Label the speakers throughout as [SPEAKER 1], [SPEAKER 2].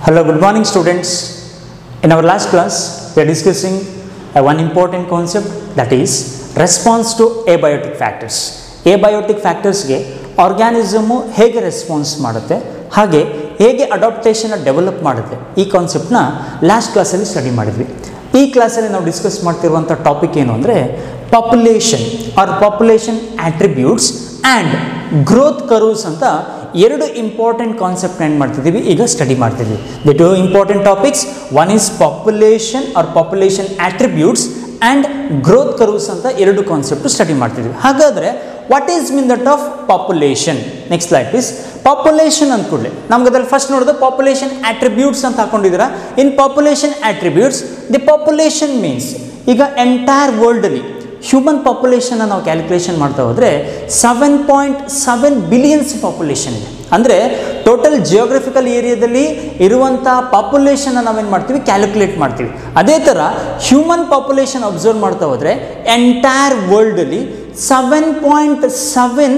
[SPEAKER 1] Hello, good morning students. In our last class, we are discussing one important concept, that is response to abiotic factors. Abiotic factors ge organism hege response ಮಾಡುತ್ತೆ ಹಾಗೆ ಹೇಗೆ adaptation develop ಮಾಡುತ್ತೆ ಈ concept ನ last class ಅಲ್ಲಿ study ಮಾಡಿದ್ವಿ. ಈ class ಅಲ್ಲಿ ನಾವು ಡಿಸ್ಕಸ್ ಮಾಡ್ತಿರುವಂತ ಟಾಪಿಕ್ ಏನು ಅಂದ್ರೆ population or population attributes and growth curves ಅಂತ ಎರಡು ಇಂಪಾರ್ಟೆಂಟ್ ಕಾನ್ಸೆಪ್ಟ್ ಏನು ಮಾಡ್ತಿದ್ದೀವಿ ಈಗ ಸ್ಟಡಿ ಮಾಡ್ತಿದ್ವಿ. The two important topics, one is population or population attributes and growth curves ಅಂತ ಎರಡು ಕಾನ್ಸೆಪ್ಟ್ ಸ್ಟಡಿ ಮಾಡ್ತಿದ್ವಿ. ಹಾಗಾದರೆ what is mean that of population? Next slide please. Population ಅಂದ ಕೂಡಲೇ ನಮ್ಗೆ ಅದ್ರಲ್ಲಿ ಫಸ್ಟ್ ನೋಡೋದು ಪಾಪ್ಯುಲೇಷನ್ ಅಟ್ರಿಬ್ಯೂಟ್ಸ್ ಅಂತ ಹಾಕೊಂಡಿದ್ದೀರಾ. In population attributes, the population means ಈಗ ಎಂಟೈರ್ ವರ್ಲ್ಡಲ್ಲಿ ಹ್ಯೂಮನ್ ಪಾಪ್ಯುಲೇಷನ್ ನಾವು ಕ್ಯಾಲ್ಕುಲೇಷನ್ ಮಾಡ್ತಾ ಹೋದರೆ 7.7 ಬಿಲಿಯನ್ಸ್ ಪಾಪ್ಯುಲೇಷನ್ ಇದೆ. ಅಂದರೆ ಟೋಟಲ್ ಜಿಯೋಗ್ರಫಿಕಲ್ ಏರಿಯಾದಲ್ಲಿ ಇರುವಂಥ ಪಾಪ್ಯುಲೇಷನ್ ನಾವೇನು ಮಾಡ್ತೀವಿ, ಕ್ಯಾಲ್ಕುಲೇಟ್ ಮಾಡ್ತೀವಿ. ಅದೇ ಥರ ಹ್ಯೂಮನ್ ಪಾಪ್ಯುಲೇಷನ್ ಅಬ್ಸರ್ವ್ ಮಾಡ್ತಾ ಹೋದರೆ ಎಂಟೈರ್ ವರ್ಲ್ಡಲ್ಲಿ 7.7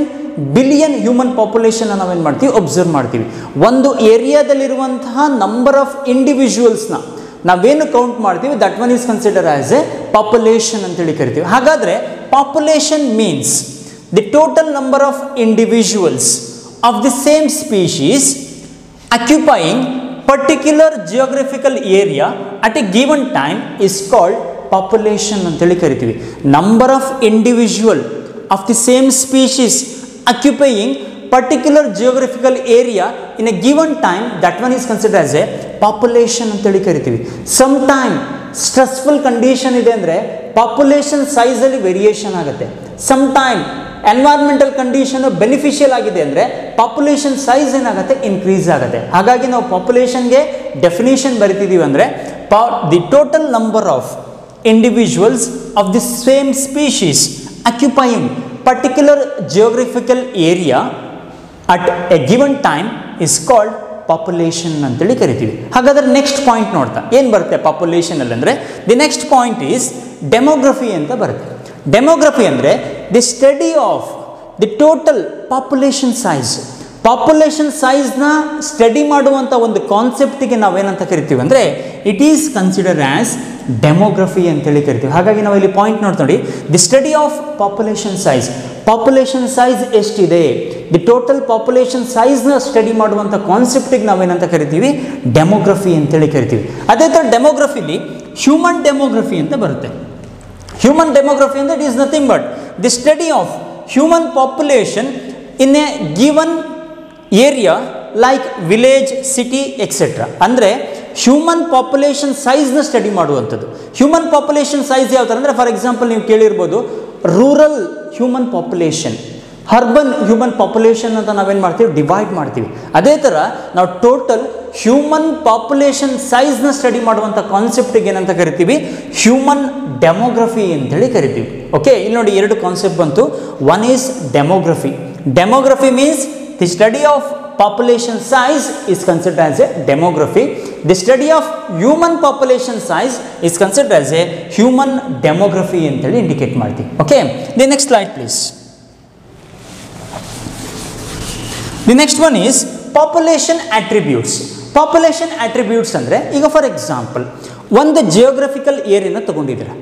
[SPEAKER 1] ಬಿಲಿಯನ್ ಹ್ಯೂಮನ್ ಪಾಪ್ಯುಲೇಷನ್ ನಾವೇನು ಮಾಡ್ತೀವಿ, ಅಬ್ಸರ್ವ್ ಮಾಡ್ತೀವಿ. ಒಂದು ಏರಿಯಾದಲ್ಲಿರುವಂತಹ ನಂಬರ್ ಆಫ್ ಇಂಡಿವಿಜುವಲ್ಸ್ನ ನಾವೇನು ಕೌಂಟ್ ಮಾಡ್ತೀವಿ, that one is consider as a population ಅಂತೇಳಿ ಕರಿತೀವಿ. ಹಾಗಾದರೆ population means the total number of individuals of the same species occupying particular geographical area at a given time is called population ಅಂತೇಳಿ ಕರಿತೀವಿ. Number of individual of the same species occupying particular geographical area in a given time, that one is consider as a population ಅಂತೇಳಿ ಕರಿತೀವಿ. Some time stressful condition ಇದೆ ಅಂದರೆ population ಸೈಜಲ್ಲಿ variation ಆಗುತ್ತೆ. Some time environmental condition beneficial ಆಗಿದೆ ಅಂದರೆ population size ಏನಾಗುತ್ತೆ, increase ಆಗುತ್ತೆ. ಹಾಗಾಗಿ ನಾವು ಪಾಪ್ಯುಲೇಷನ್ಗೆ ಡೆಫಿನೇಷನ್ ಬರಿತಿದ್ದೀವಿ ಅಂದರೆ the total number of individuals of the same species occupying particular geographical area at a given time is called population ಅಂತೇಳಿ ಕರಿತೀವಿ. ಹಾಗಾದ್ರೆ ನೆಕ್ಸ್ಟ್ ಪಾಯಿಂಟ್ ನೋಡ್ತಾ ಏನು ಬರುತ್ತೆ ಪಾಪ್ಯುಲೇಷನ್ ಅಲ್ಲಿ ಅಂದರೆ, the next point is demography ಅಂತ ಬರುತ್ತೆ. ಡೆಮೋಗ್ರಫಿ ಅಂದರೆ the study of the total population size. Population ಸೈಜ್ನ ಸ್ಟಡಿ ಮಾಡುವಂಥ ಒಂದು ಕಾನ್ಸೆಪ್ಟಿಗೆ ನಾವೇನಂತ ಕರಿತೀವಿ ಅಂದರೆ it is consider as demography ಅಂತೇಳಿ ಕರಿತೀವಿ. ಹಾಗಾಗಿ ನಾವು ಇಲ್ಲಿ ಪಾಯಿಂಟ್ ನೋಡಿ, the study of population size. Population size ಎಷ್ಟಿದೆ, ದಿ ಟೋಟಲ್ ಪಾಪ್ಯುಲೇಷನ್ ಸೈಜ್ನ ಸ್ಟಡಿ ಮಾಡುವಂಥ ಕಾನ್ಸೆಪ್ಟಿಗೆ ನಾವೇನಂತ ಕರಿತೀವಿ, ಡೆಮೋಗ್ರಫಿ ಅಂತೇಳಿ ಕರಿತೀವಿ. ಅದೇ ಥರ ಡೆಮೋಗ್ರಫಿಲಿ ಹ್ಯೂಮನ್ ಡೆಮೋಗ್ರಫಿ ಅಂತ ಬರುತ್ತೆ. ಹ್ಯೂಮನ್ ಡೆಮೋಗ್ರಫಿ ಅಂದರೆ it is nothing but the study of human population in a given area like village, city etcetera. ಅಂದರೆ ಹ್ಯೂಮನ್ ಪಾಪ್ಯುಲೇಷನ್ ಸೈಜ್ನ ಸ್ಟಡಿ ಮಾಡುವಂಥದ್ದು. ಹ್ಯೂಮನ್ ಪಾಪ್ಯುಲೇಷನ್ ಸೈಜ್ ಯಾವ ಥರ ಅಂದರೆ, ಫಾರ್ ಎಕ್ಸಾಂಪಲ್ ನೀವು ಕೇಳಿರ್ಬೋದು rural human population, urban human population ಅಂತ ನಾವೇನು ಮಾಡ್ತೀವಿ, ಡಿವೈಡ್ ಮಾಡ್ತೀವಿ. ಅದೇ ಥರ ನಾವು ಟೋಟಲ್ ಹ್ಯೂಮನ್ ಪಾಪ್ಯುಲೇಷನ್ ಸೈಜ್ನ ಸ್ಟಡಿ ಮಾಡುವಂಥ ಕಾನ್ಸೆಪ್ಟಿಗೆ ಏನಂತ ಕರಿತೀವಿ, ಹ್ಯೂಮನ್ ಡೆಮೋಗ್ರಫಿ ಅಂತೇಳಿ ಕರಿತೀವಿ. ಓಕೆ, ಇಲ್ಲಿ ನೋಡಿ ಎರಡು ಕಾನ್ಸೆಪ್ಟ್ ಬಂತು. One is demography. Demography means the study of population size is considered as a demography. The study of human population size is considered as a human demography ಅಂತೇಳಿ indicate ಮಾಡ್ತೀವಿ. Okay, the next slide please. The next one is population attributes. Population attributes ಅಂದರೆ ಈಗ for example ಒಂದು geographical ಏರಿಯಾನ ತಗೊಂಡಿದ್ದೀರ.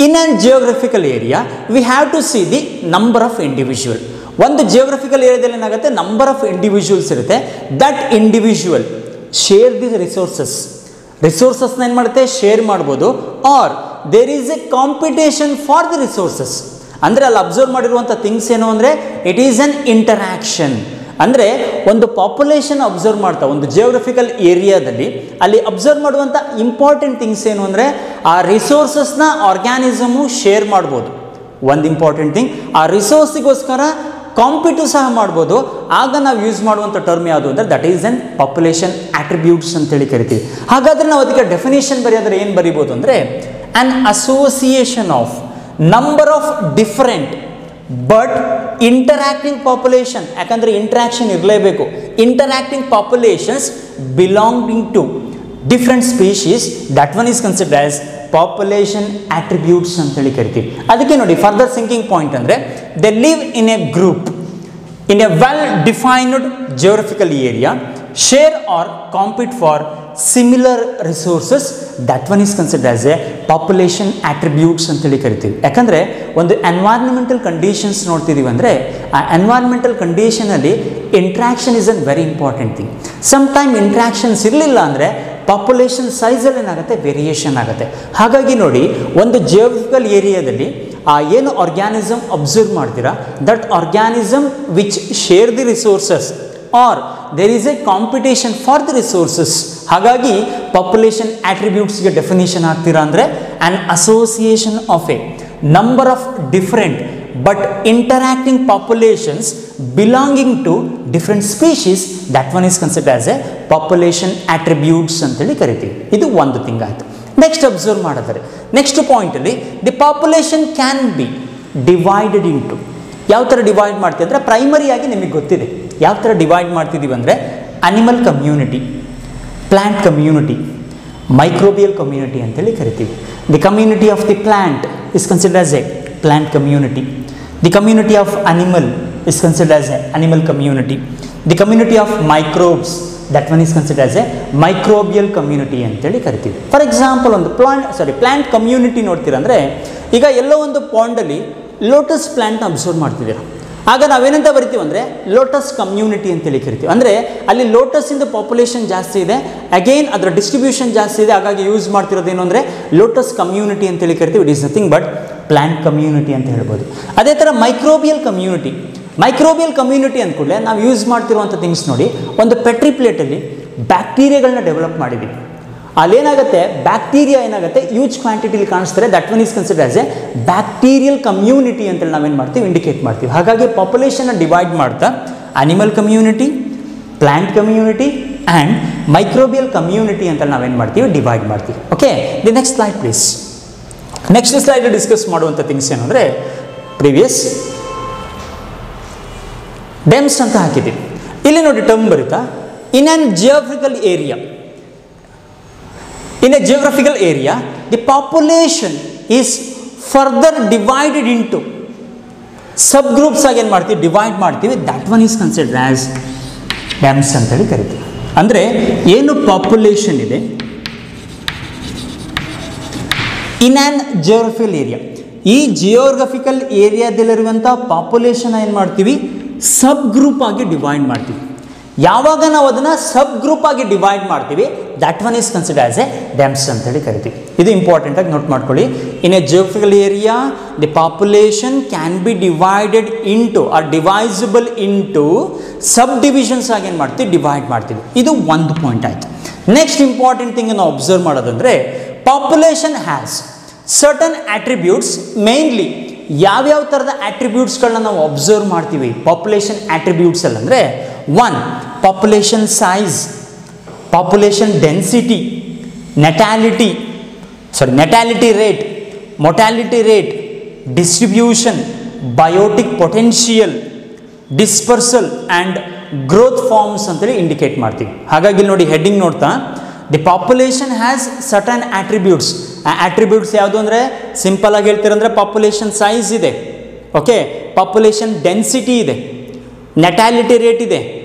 [SPEAKER 1] In and geographical area we have to see the number of individual. ಒಂದು geographical ಏರಿಯಾದಲ್ಲಿ ಏನಾಗುತ್ತೆ, ನಂಬರ್ ಆಫ್ ಇಂಡಿವಿಜುವಲ್ಸ್ ಇರುತ್ತೆ. That individual share the ರಿಸೋರ್ಸಸ್ನ ಏನು ಮಾಡುತ್ತೆ, ಶೇರ್ ಮಾಡ್ಬೋದು. Are there is a competition for the resources. ಅಂದರೆ ಅಲ್ಲಿ ಅಬ್ಸರ್ವ್ ಮಾಡಿರುವಂಥ ಥಿಂಗ್ಸ್ ಏನು ಅಂದರೆ ಇಟ್ ಈಸ್ ಅನ್ ಇಂಟರಾಕ್ಷನ್. ಅಂದರೆ ಒಂದು ಪಾಪ್ಯುಲೇಷನ್ ಅಬ್ಸರ್ವ್ ಮಾಡ್ತಾ ಒಂದು ಜಿಯೋಗ್ರಫಿಕಲ್ ಏರಿಯಾದಲ್ಲಿ ಅಲ್ಲಿ ಅಬ್ಸರ್ವ್ ಮಾಡುವಂಥ ಇಂಪಾರ್ಟೆಂಟ್ ಥಿಂಗ್ಸ್ ಏನು ಅಂದರೆ ಆ ರಿಸೋರ್ಸಸ್ನ ಆರ್ಗ್ಯಾನಿಸಮು ಶೇರ್ ಮಾಡ್ಬೋದು. ಒಂದು ಇಂಪಾರ್ಟೆಂಟ್ ಥಿಂಗ್, ಆ ರಿಸೋರ್ಸಿಗೋಸ್ಕರ ಕಾಂಪಿಟು ಸಹ ಮಾಡ್ಬೋದು. ಆಗ ನಾವು ಯೂಸ್ ಮಾಡುವಂಥ ಟರ್ಮ್ ಯಾವುದು ಅಂದರೆ that is N population attributes ಅಂತೇಳಿ ಕರಿತೀವಿ. ಹಾಗಾದರೆ ನಾವು ಅದಕ್ಕೆ ಡೆಫಿನೇಷನ್ ಬರೆಯೋದ್ರೆ ಏನು ಬರಿಬೋದು ಅಂದರೆ an association of number of different but interacting population. ಯಾಕಂದರೆ ಇಂಟ್ರಾಕ್ಷನ್ ಇರಲೇಬೇಕು. Interacting populations belonging to different species, that one is considered as population attributes ಅಂತೇಳಿ ಕರಿತೀವಿ. ಅದಕ್ಕೆ ನೋಡಿ ಫರ್ದರ್ ಸಿಂಕಿಂಗ್ ಪಾಯಿಂಟ್ ಅಂದರೆ they live in a group in a well defined geographical area share or compete for similar resources, that one is considered as a population attributes ಅಂತೇಳಿ ಕರಿತೀವಿ. ಯಾಕಂದರೆ ಒಂದು environmental conditions ನೋಡ್ತಿದ್ದೀವಿ ಅಂದರೆ ಆ ಎನ್ವೈರ್ಮೆಂಟಲ್ ಕಂಡೀಷನಲ್ಲಿ interaction is an very important thing. Some time interactions ಇರಲಿಲ್ಲ ಅಂದರೆ ಪಾಪ್ಯುಲೇಷನ್ ಸೈಜಲ್ಲಿ ಏನಾಗುತ್ತೆ, ವೇರಿಯೇಷನ್ ಆಗುತ್ತೆ. ಹಾಗಾಗಿ ನೋಡಿ, ಒಂದು ಜಿಯೋಗ್ರಫಿಕಲ್ ಏರಿಯಾದಲ್ಲಿ ಆ ಏನು ಆರ್ಗ್ಯಾನಿಸಮ್ ಅಬ್ಸರ್ವ್ ಮಾಡ್ತೀರಾ, that organism which share the resources are there is a competition for the resources. ಹಾಗಾಗಿ ಪಾಪ್ಯುಲೇಷನ್ ಆಟ್ರಿಬ್ಯೂಟ್ಸ್ಗೆ ಡೆಫಿನೇಷನ್ ಹಾಕ್ತೀರಾ ಅಂದರೆ an association of a number of different but interacting populations belonging to different species, that one is considered as a population attributes ಅಂತೇಳಿ ಕರಿತೀವಿ. ಇದು ಒಂದು thing ಆಯಿತು. Next observe ಮಾಡಿದರೆ ನೆಕ್ಸ್ಟ್ ಪಾಯಿಂಟಲ್ಲಿ the population can be divided into, ಯಾವ ಥರ divide ಮಾಡ್ತೀವಿ ಅಂದರೆ ಪ್ರೈಮರಿಯಾಗಿ ನಿಮಗೆ ಗೊತ್ತಿದೆ ಯಾವ ಥರ ಡಿವೈಡ್ ಮಾಡ್ತಿದ್ದೀವಿ ಅಂದರೆ animal community, plant community, microbial community ಅಂತೇಳಿ ಕರಿತೀವಿ. The community of the plant is considered as A plant community. The community of animal is considered as A animal community. The community of microbes, that one is considered as A microbial community ಅಂತೇಳಿ ಕರಿತೀವಿ. For example ಒಂದು plant community ನೋಡ್ತೀರಂದರೆ, ಈಗ ಎಲ್ಲೋ ಒಂದು ಪಾಂಡಲ್ಲಿ lotus ಪ್ಲ್ಯಾಂಟ್ನ observe ಮಾಡ್ತಿದ್ದೀರಾ, ಆಗ ನಾವೇನಂತ ಬರಿತೀವಿ ಅಂದರೆ ಲೋಟಸ್ ಕಮ್ಯುನಿಟಿ ಅಂತೇಳಿ ಕರಿತೀವಿ. ಅಂದರೆ ಅಲ್ಲಿ ಲೋಟಸ್ಸಿಂದ ಪಾಪ್ಯುಲೇಷನ್ ಜಾಸ್ತಿ ಇದೆ, ಅಗೇನ್ ಅದರ ಡಿಸ್ಟ್ರಿಬ್ಯೂಷನ್ ಜಾಸ್ತಿ ಇದೆ, ಹಾಗಾಗಿ ಯೂಸ್ ಮಾಡ್ತಿರೋದೇನು ಅಂದರೆ ಲೋಟಸ್ ಕಮ್ಯುನಿಟಿ ಅಂತೇಳಿ ಕರಿತೀವಿ. It is nothing but plant community ಅಂತ ಹೇಳ್ಬೋದು. ಅದೇ ಥರ ಮೈಕ್ರೋಬಿಯಲ್ ಕಮ್ಯುನಿಟಿ, ಮೈಕ್ರೋಬಿಯಲ್ ಕಮ್ಯುನಿಟಿ ಅಂದ್ಕೂಡಲೇ ನಾವು ಯೂಸ್ ಮಾಡ್ತಿರುವಂಥ ಥಿಂಗ್ಸ್ ನೋಡಿ, ಒಂದು ಪೆಟ್ರಿ ಪ್ಲೇಟಲ್ಲಿ ಬ್ಯಾಕ್ಟೀರಿಯಾಗಳನ್ನ ಡೆವಲಪ್ ಮಾಡಿದ್ದೀವಿ, ಅಲ್ಲೇನಾಗುತ್ತೆ ಬ್ಯಾಕ್ಟೀರಿಯಾ ಏನಾಗುತ್ತೆ ಯೂಜ್ ಕ್ವಾಂಟಿಟಿಲಿ ಕಾಣಿಸ್ತಾರೆ, that one is considered as a bacterial community ಅಂತೇಳಿ ನಾವೇನು ಮಾಡ್ತೀವಿ ಇಂಡಿಕೇಟ್ ಮಾಡ್ತೀವಿ. ಹಾಗಾಗಿ ಪಾಪ್ಯುಲೇಷನ್ನ ಡಿವೈಡ್ ಮಾಡ್ತಾ animal community, plant community and microbial community ಅಂತ ನಾವೇನು ಮಾಡ್ತೀವಿ ಡಿವೈಡ್ ಮಾಡ್ತೀವಿ. Okay, the next slide please. Next slide discuss ಮಾಡುವಂಥ ಥಿಂಗ್ಸ್ ಏನಂದರೆ ಪ್ರೀವಿಯಸ್ ಡೆಮ್ಸ್ ಅಂತ ಹಾಕಿದ್ದೀವಿ. ಇಲ್ಲಿ ನೋಡಿ ಟರ್ಮ್ ಬರುತ್ತಾ, in an geographical area, in a geographical area the population is further divided into subgroups ಆಗಿ ಏನು ಮಾಡ್ತೀವಿ ಡಿವೈಡ್ ಮಾಡ್ತೀವಿ, that one is considered as dense ಅಂತೇಳಿ ಕರಿತೀವಿ. ಅಂದರೆ ಏನು ಪಾಪ್ಯುಲೇಷನ್ ಇದೆ in an geographical area, ಈ ಜಿಯೋಗ್ರಫಿಕಲ್ ಏರಿಯಾದಲ್ಲಿರುವಂಥ ಪಾಪ್ಯುಲೇಷನ್ ಏನು ಮಾಡ್ತೀವಿ ಸಬ್ ಗ್ರೂಪ್ ಆಗಿ ಡಿವೈಡ್ ಮಾಡ್ತೀವಿ. ಯಾವಾಗ ನಾವು ಅದನ್ನು ಸಬ್ ಗ್ರೂಪ್ ಆಗಿ ಡಿವೈಡ್ ಮಾಡ್ತೀವಿ, that one is considered as a demes ಅಂತೇಳಿ ಕರಿತೀವಿ. ಇದು ಇಂಪಾರ್ಟೆಂಟಾಗಿ ನೋಟ್ ಮಾಡ್ಕೊಳ್ಳಿ. In a geographical area the population can be divided into or divisible into sub divisions ಆಗಿ ಏನು ಮಾಡ್ತೀವಿ ಡಿವೈಡ್ ಮಾಡ್ತೀವಿ. ಇದು ಒಂದು ಪಾಯಿಂಟ್ ಆಯಿತು. ನೆಕ್ಸ್ಟ್ ಇಂಪಾರ್ಟೆಂಟ್ ಥಿಂಗ್ ನಾವು ಅಬ್ಸರ್ವ್ ಮಾಡೋದಂದರೆ population has certain attributes, mainly ಯಾವ್ಯಾವ ಥರದ ಆಟ್ರಿಬ್ಯೂಟ್ಸ್ಗಳನ್ನ ನಾವು ಅಬ್ಸರ್ವ್ ಮಾಡ್ತೀವಿ ಪಾಪ್ಯುಲೇಷನ್ ಆಟ್ರಿಬ್ಯೂಟ್ಸಲ್ಲಿ ಅಂದರೆ, one population size, population density, natality rate, mortality rate, distribution, biotic potential, dispersal and growth forms ಅಂತೇಳಿ ಇಂಡಿಕೇಟ್ ಮಾಡ್ತೀವಿ. ಹಾಗಾಗಿ ನೋಡಿ ಹೆಡ್ಡಿಂಗ್ ನೋಡ್ತಾ, the population has certain attributes. ಆ ಆಟ್ರಿಬ್ಯೂಟ್ಸ್ ಯಾವುದು ಅಂದರೆ ಸಿಂಪಲ್ ಆಗಿ ಹೇಳ್ತೀರಂದರೆ ಪಾಪ್ಯುಲೇಷನ್ ಸೈಜ್ ಇದೆ, ಓಕೆ, ಪಾಪ್ಯುಲೇಷನ್ ಡೆನ್ಸಿಟಿ ಇದೆ, ನೆಟಾಲಿಟಿ ರೇಟ್ ಇದೆ,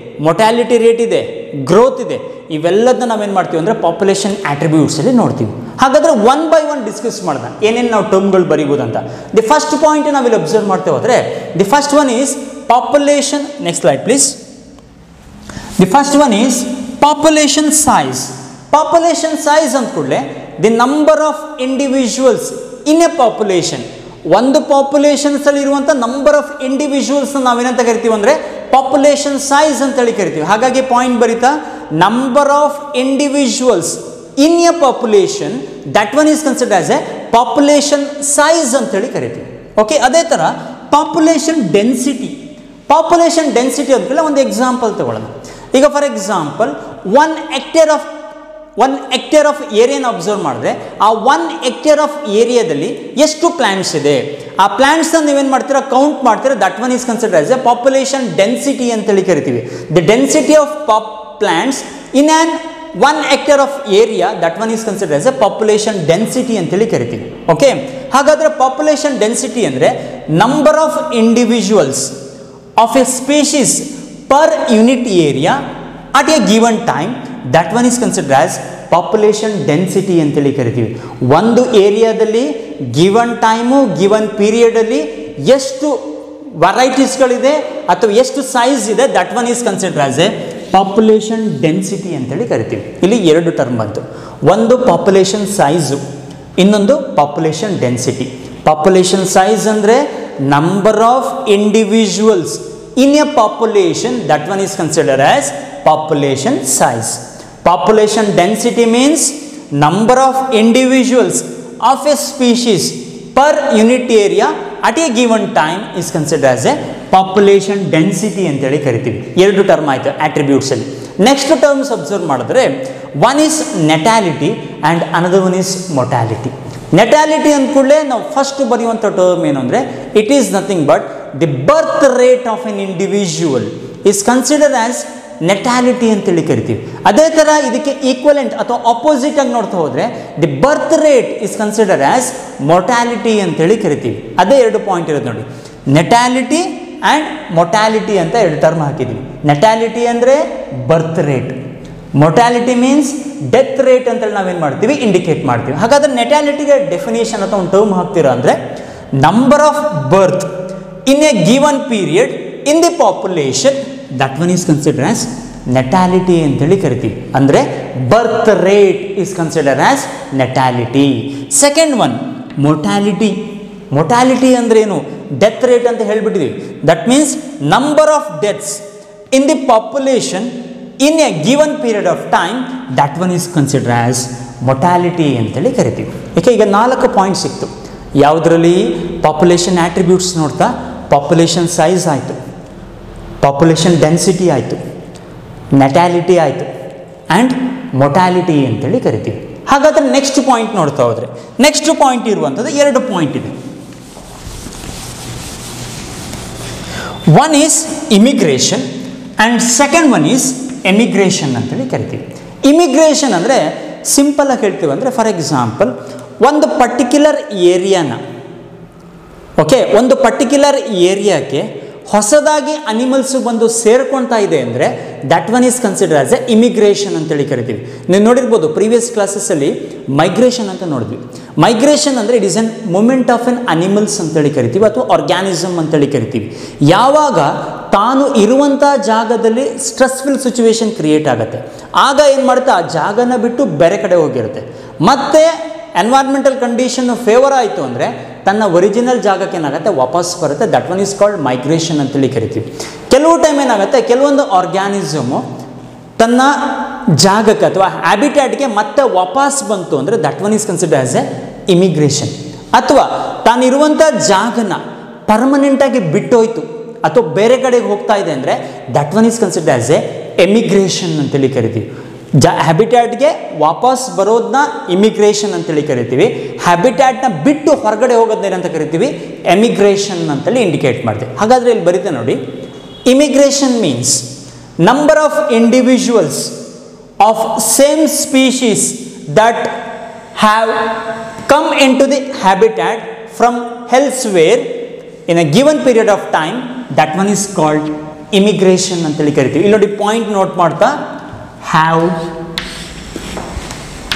[SPEAKER 1] ಮೊಟಾಲಿಟಿ ರೇಟ್ ಇದೆ, ಗ್ರೋತ್ ಇದೆ. ಇವೆಲ್ಲದನ್ನ ನಾವೇನು ಮಾಡ್ತೀವಿ ಅಂದರೆ ಪಾಪ್ಯುಲೇಷನ್ ಆಟ್ರಿಬ್ಯೂಟ್ಸಲ್ಲಿ ನೋಡ್ತೀವಿ. ಹಾಗಾದರೆ ಒನ್ ಬೈ ಒನ್ ಡಿಸ್ಕಸ್ ಮಾಡೋಣ ಏನೇನು ನಾವು ಟರ್ಮ್ಗಳು ಬರೀಬೋದಂತ. ದಿ ಫಸ್ಟ್ ಪಾಯಿಂಟ್ ನಾವಿಲ್ಲಿ ಅಬ್ಸರ್ವ್ ಮಾಡ್ತೇವೆ ಹೋದರೆ, the first one is population. Next slide please. The first one is population size. Population size ಅಂದ ಕೂಡಲೇ the number of individuals in a population, ಒಂದು ಪಾಪ್ಯುಲೇಷನ್ಸಲ್ಲಿ ಇರುವಂಥ ನಂಬರ್ ಆಫ್ ಇಂಡಿವಿಜುವಲ್ಸ್ನ ನಾವೇನಂತ ಕರಿತೀವಿ ಅಂದರೆ ಪಾಪ್ಯುಲೇಷನ್ ಸೈಜ್ ಅಂತೇಳಿ ಕರಿತೀವಿ. ಹಾಗಾಗಿ ಪಾಯಿಂಟ್ ಬರೀತಾ, number of individuals in a population, that one is considered as a population size ಅಂತೇಳಿ ಕರಿತೀವಿ. ಓಕೆ, ಅದೇ ಥರ ಪಾಪ್ಯುಲೇಷನ್ ಡೆನ್ಸಿಟಿ. ಪಾಪ್ಯುಲೇಷನ್ ಡೆನ್ಸಿಟಿ ಅಂದ್ಮೇಲೆ ಒಂದು ಎಕ್ಸಾಂಪಲ್ ತಗೊಳ್ಳೋಣ. ಈಗ for example one hectare of ಏರಿಯಾನ ಅಬ್ಸರ್ವ್ ಮಾಡಿದ್ರೆ, ಆ 1 ಹೆಕ್ಟೇರ್ ಆಫ್ ಏರಿಯಾದಲ್ಲಿ ಎಷ್ಟು ಪ್ಲಾಂಟ್ಸ್ ಇದೆ, ಆ ಪ್ಲಾಂಟ್ಸ್ನ ನೀವೇನು ಮಾಡ್ತೀರಾ ಕೌಂಟ್ ಮಾಡ್ತೀರಾ, that one is considered as a population density ಅಂತೇಳಿ ಕರಿತೀವಿ. The density of plants in an 1 hectare of area, that one is considered as a population density ಅಂತೇಳಿ ಕರಿತೀವಿ. ಓಕೆ, ಹಾಗಾದರೆ ಪಾಪ್ಯುಲೇಷನ್ ಡೆನ್ಸಿಟಿ ಅಂದರೆ number of individuals of A species per unit area at a given time, that one is consider as population density ಅಂತೇಳಿ ಕರಿತೀವಿ. ಒಂದು ಏರಿಯಾದಲ್ಲಿ given time given ಪೀರಿಯಡಲ್ಲಿ ಎಷ್ಟು ವೆರೈಟೀಸ್ಗಳಿದೆ ಅಥವಾ ಎಷ್ಟು ಸೈಜ್ ಇದೆ, that one is consider as a population density ಅಂತೇಳಿ ಕರಿತೀವಿ. ಇಲ್ಲಿ ಎರಡು ಟರ್ಮ್ ಬಂತು, ಒಂದು ಪಾಪ್ಯುಲೇಷನ್ ಸೈಜು, ಇನ್ನೊಂದು ಪಾಪ್ಯುಲೇಷನ್ ಡೆನ್ಸಿಟಿ. ಪಾಪ್ಯುಲೇಷನ್ ಸೈಜ್ ಅಂದರೆ number of individuals in a population, that one is considered as population size. Population density means number of individuals of a species per unit area at a given time is considered as a population density ಅಂತೇಳಿ ಕರಿತೀವಿ. ಎರಡು term ಆಯಿತು attributes ಅಲ್ಲಿ. Next terms observe ಮಾಡಿದ್ರೆ one is natality and another one is mortality. Natality ಅಂದ ಕೂಡಲೇ ನಾವು first ಬರೆಯುವಂಥ term ಏನು ಅಂದರೆ it is nothing but the birth rate of an individual is consider as natality ಅಂತೇಳಿ ಕರಿತೀವಿ. ಅದೇ ಥರ ಇದಕ್ಕೆ ಈಕ್ವಲೆಂಟ್ ಅಥವಾ ಆಪೋಸಿಟ್ ಆಗಿ ನೋಡ್ತಾ ಹೋದರೆ the birth rate is consider as mortality ಅಂತೇಳಿ ಕರಿತೀವಿ. ಅದೇ ಎರಡು ಪಾಯಿಂಟ್ ಇರೋದು ನೋಡಿ, ನೆಟಾಲಿಟಿ ಆ್ಯಂಡ್ ಮೊಟಾಲಿಟಿ ಅಂತ ಎರಡು ಟರ್ಮ್ ಹಾಕಿದ್ವಿ. ನೆಟಾಲಿಟಿ ಅಂದರೆ birth rate, mortality means death rate ಅಂತೇಳಿ ನಾವೇನು ಮಾಡ್ತೀವಿ ಇಂಡಿಕೇಟ್ ಮಾಡ್ತೀವಿ. ಹಾಗಾದರೆ ನೆಟಾಲಿಟಿಗೆ ಡೆಫಿನೇಷನ್ ಅಥವಾ ಒಂದು ಟರ್ಮ್ ಹಾಕ್ತೀರಾ ಅಂದರೆ number of birth in a given period in the population, that one is consider as natality ಅಂತೇಳಿ ಕರಿತೀವಿ. ಅಂದರೆ birth rate is consider as natality. Second one mortality. Mortality ಅಂದರೆ ಏನು? ಡೆತ್ ರೇಟ್ ಅಂತ ಹೇಳಿಬಿಟ್ಟಿದ್ದೀವಿ. That means number of deaths in the population in a given period of time, that one is consider as mortality ಅಂತೇಳಿ ಕರಿತೀವಿ. ಏಕೆ ಈಗ 4 point ಸಿಕ್ತು. ಯಾವುದರಲ್ಲಿ? ಪಾಪ್ಯುಲೇಷನ್ ಆಟ್ರಿಬ್ಯೂಟ್ಸ್ ನೋಡ್ತಾ ಪಾಪ್ಯುಲೇಷನ್ ಸೈಜ್ ಆಯಿತು, ಪಾಪ್ಯುಲೇಷನ್ ಡೆನ್ಸಿಟಿ ಆಯಿತು, ನೆಟಾಲಿಟಿ ಆಯಿತು ಆ್ಯಂಡ್ ಮೊಟಾಲಿಟಿ ಅಂತೇಳಿ ಕರಿತೀವಿ. ಹಾಗಾದರೆ ನೆಕ್ಸ್ಟ್ ಪಾಯಿಂಟ್ ನೋಡ್ತಾ ಹೋದರೆ ನೆಕ್ಸ್ಟ್ ಪಾಯಿಂಟ್ ಇರುವಂಥದ್ದು 2 ಪಾಯಿಂಟ್ ಇದೆ. One is immigration and second one is emigration ಅಂತೇಳಿ ಕರಿತೀವಿ. ಇಮಿಗ್ರೇಷನ್ ಅಂದರೆ ಸಿಂಪಲ್ ಆಗಿ ಹೇಳ್ತೀವಿ ಅಂದರೆ, ಫಾರ್ ಎಕ್ಸಾಂಪಲ್ ಒಂದು ಪರ್ಟಿಕ್ಯುಲರ್ ಏರಿಯಾನ, ಓಕೆ, ಒಂದು ಪರ್ಟಿಕ್ಯುಲರ್ ಏರಿಯಾಕ್ಕೆ ಹೊಸದಾಗಿ ಅನಿಮಲ್ಸು ಬಂದು ಸೇರ್ಕೊಳ್ತಾ ಇದೆ ಅಂದರೆ that one is consider as a immigration ಅಂತೇಳಿ ಕರಿತೀವಿ. ನೀವು ನೋಡಿರ್ಬೋದು ಪ್ರೀವಿಯಸ್ ಕ್ಲಾಸಸ್ಸಲ್ಲಿ ಮೈಗ್ರೇಷನ್ ಅಂತ ನೋಡಿದ್ವಿ. ಮೈಗ್ರೇಷನ್ ಅಂದರೆ it is an movement of an animals ಅಂತೇಳಿ ಕರಿತೀವಿ ಅಥವಾ ಆರ್ಗ್ಯಾನಿಸಮ್ ಅಂತೇಳಿ ಕರಿತೀವಿ. ಯಾವಾಗ ತಾನು ಇರುವಂಥ ಜಾಗದಲ್ಲಿ ಸ್ಟ್ರೆಸ್ಫುಲ್ ಸಿಚುವೇಶನ್ ಕ್ರಿಯೇಟ್ ಆಗುತ್ತೆ, ಆಗ ಏನು ಮಾಡುತ್ತೆ, ಆ ಜಾಗನ ಬಿಟ್ಟು ಬೇರೆ ಕಡೆ ಹೋಗಿರುತ್ತೆ. ಮತ್ತು ಎನ್ವೈರ್ಮೆಂಟಲ್ ಕಂಡೀಷನ್ ಫೇವರ್ ಆಯಿತು ಅಂದರೆ ತನ್ನ ಒರಿಜಿನಲ್ ಜಾಗಕ್ಕೆ ಏನಾಗುತ್ತೆ, ವಾಪಸ್ ಬರುತ್ತೆ. That one is called migration ಅಂತೇಳಿ ಕರಿತೀವಿ. ಕೆಲವು ಟೈಮ್ ಏನಾಗುತ್ತೆ, ಕೆಲವೊಂದು ಆರ್ಗ್ಯಾನಿಸಮು ತನ್ನ ಜಾಗಕ್ಕೆ ಅಥವಾ ಹ್ಯಾಬಿಟ್ಯಾಟ್ಗೆ ಮತ್ತೆ ವಾಪಸ್ ಬಂತು ಅಂದರೆ that one is consider as a immigration. ಅಥವಾ ತಾನಿರುವಂಥ ಜಾಗನ ಪರ್ಮನೆಂಟಾಗಿ ಬಿಟ್ಟೋಯ್ತು ಅಥವಾ ಬೇರೆ ಕಡೆಗೆ ಹೋಗ್ತಾ ಇದೆ ಅಂದರೆ that one is consider as A emigration ಅಂತೇಳಿ ಕರಿತೀವಿ. ಹ್ಯಾಬಿಟ್ಯಾಟ್ಗೆ ವಾಪಸ್ ಬರೋದನ್ನ ಇಮಿಗ್ರೇಷನ್ ಅಂತೇಳಿ ಕರಿತೀವಿ. ಹ್ಯಾಬಿಟ್ಯಾಟ್ನ ಬಿಟ್ಟು ಹೊರಗಡೆ ಹೋಗೋದನ್ನೇನಂತ ಕರಿತೀವಿ, ಎಮಿಗ್ರೇಷನ್ ಅಂತೇಳಿ ಇಂಡಿಕೇಟ್ ಮಾಡ್ತೀವಿ. ಹಾಗಾದರೆ ಇಲ್ಲಿ ಬರೀತೆ ನೋಡಿ, immigration means number of individuals of same species that have come in to the habitat from elsewhere in a given period of time, that one is called immigration ಅಂತೇಳಿ ಕರಿತೀವಿ. ಇಲ್ಲಿ ನೋಡಿ ಪಾಯಿಂಟ್ ನೋಟ್ ಮಾಡ್ತಾ, have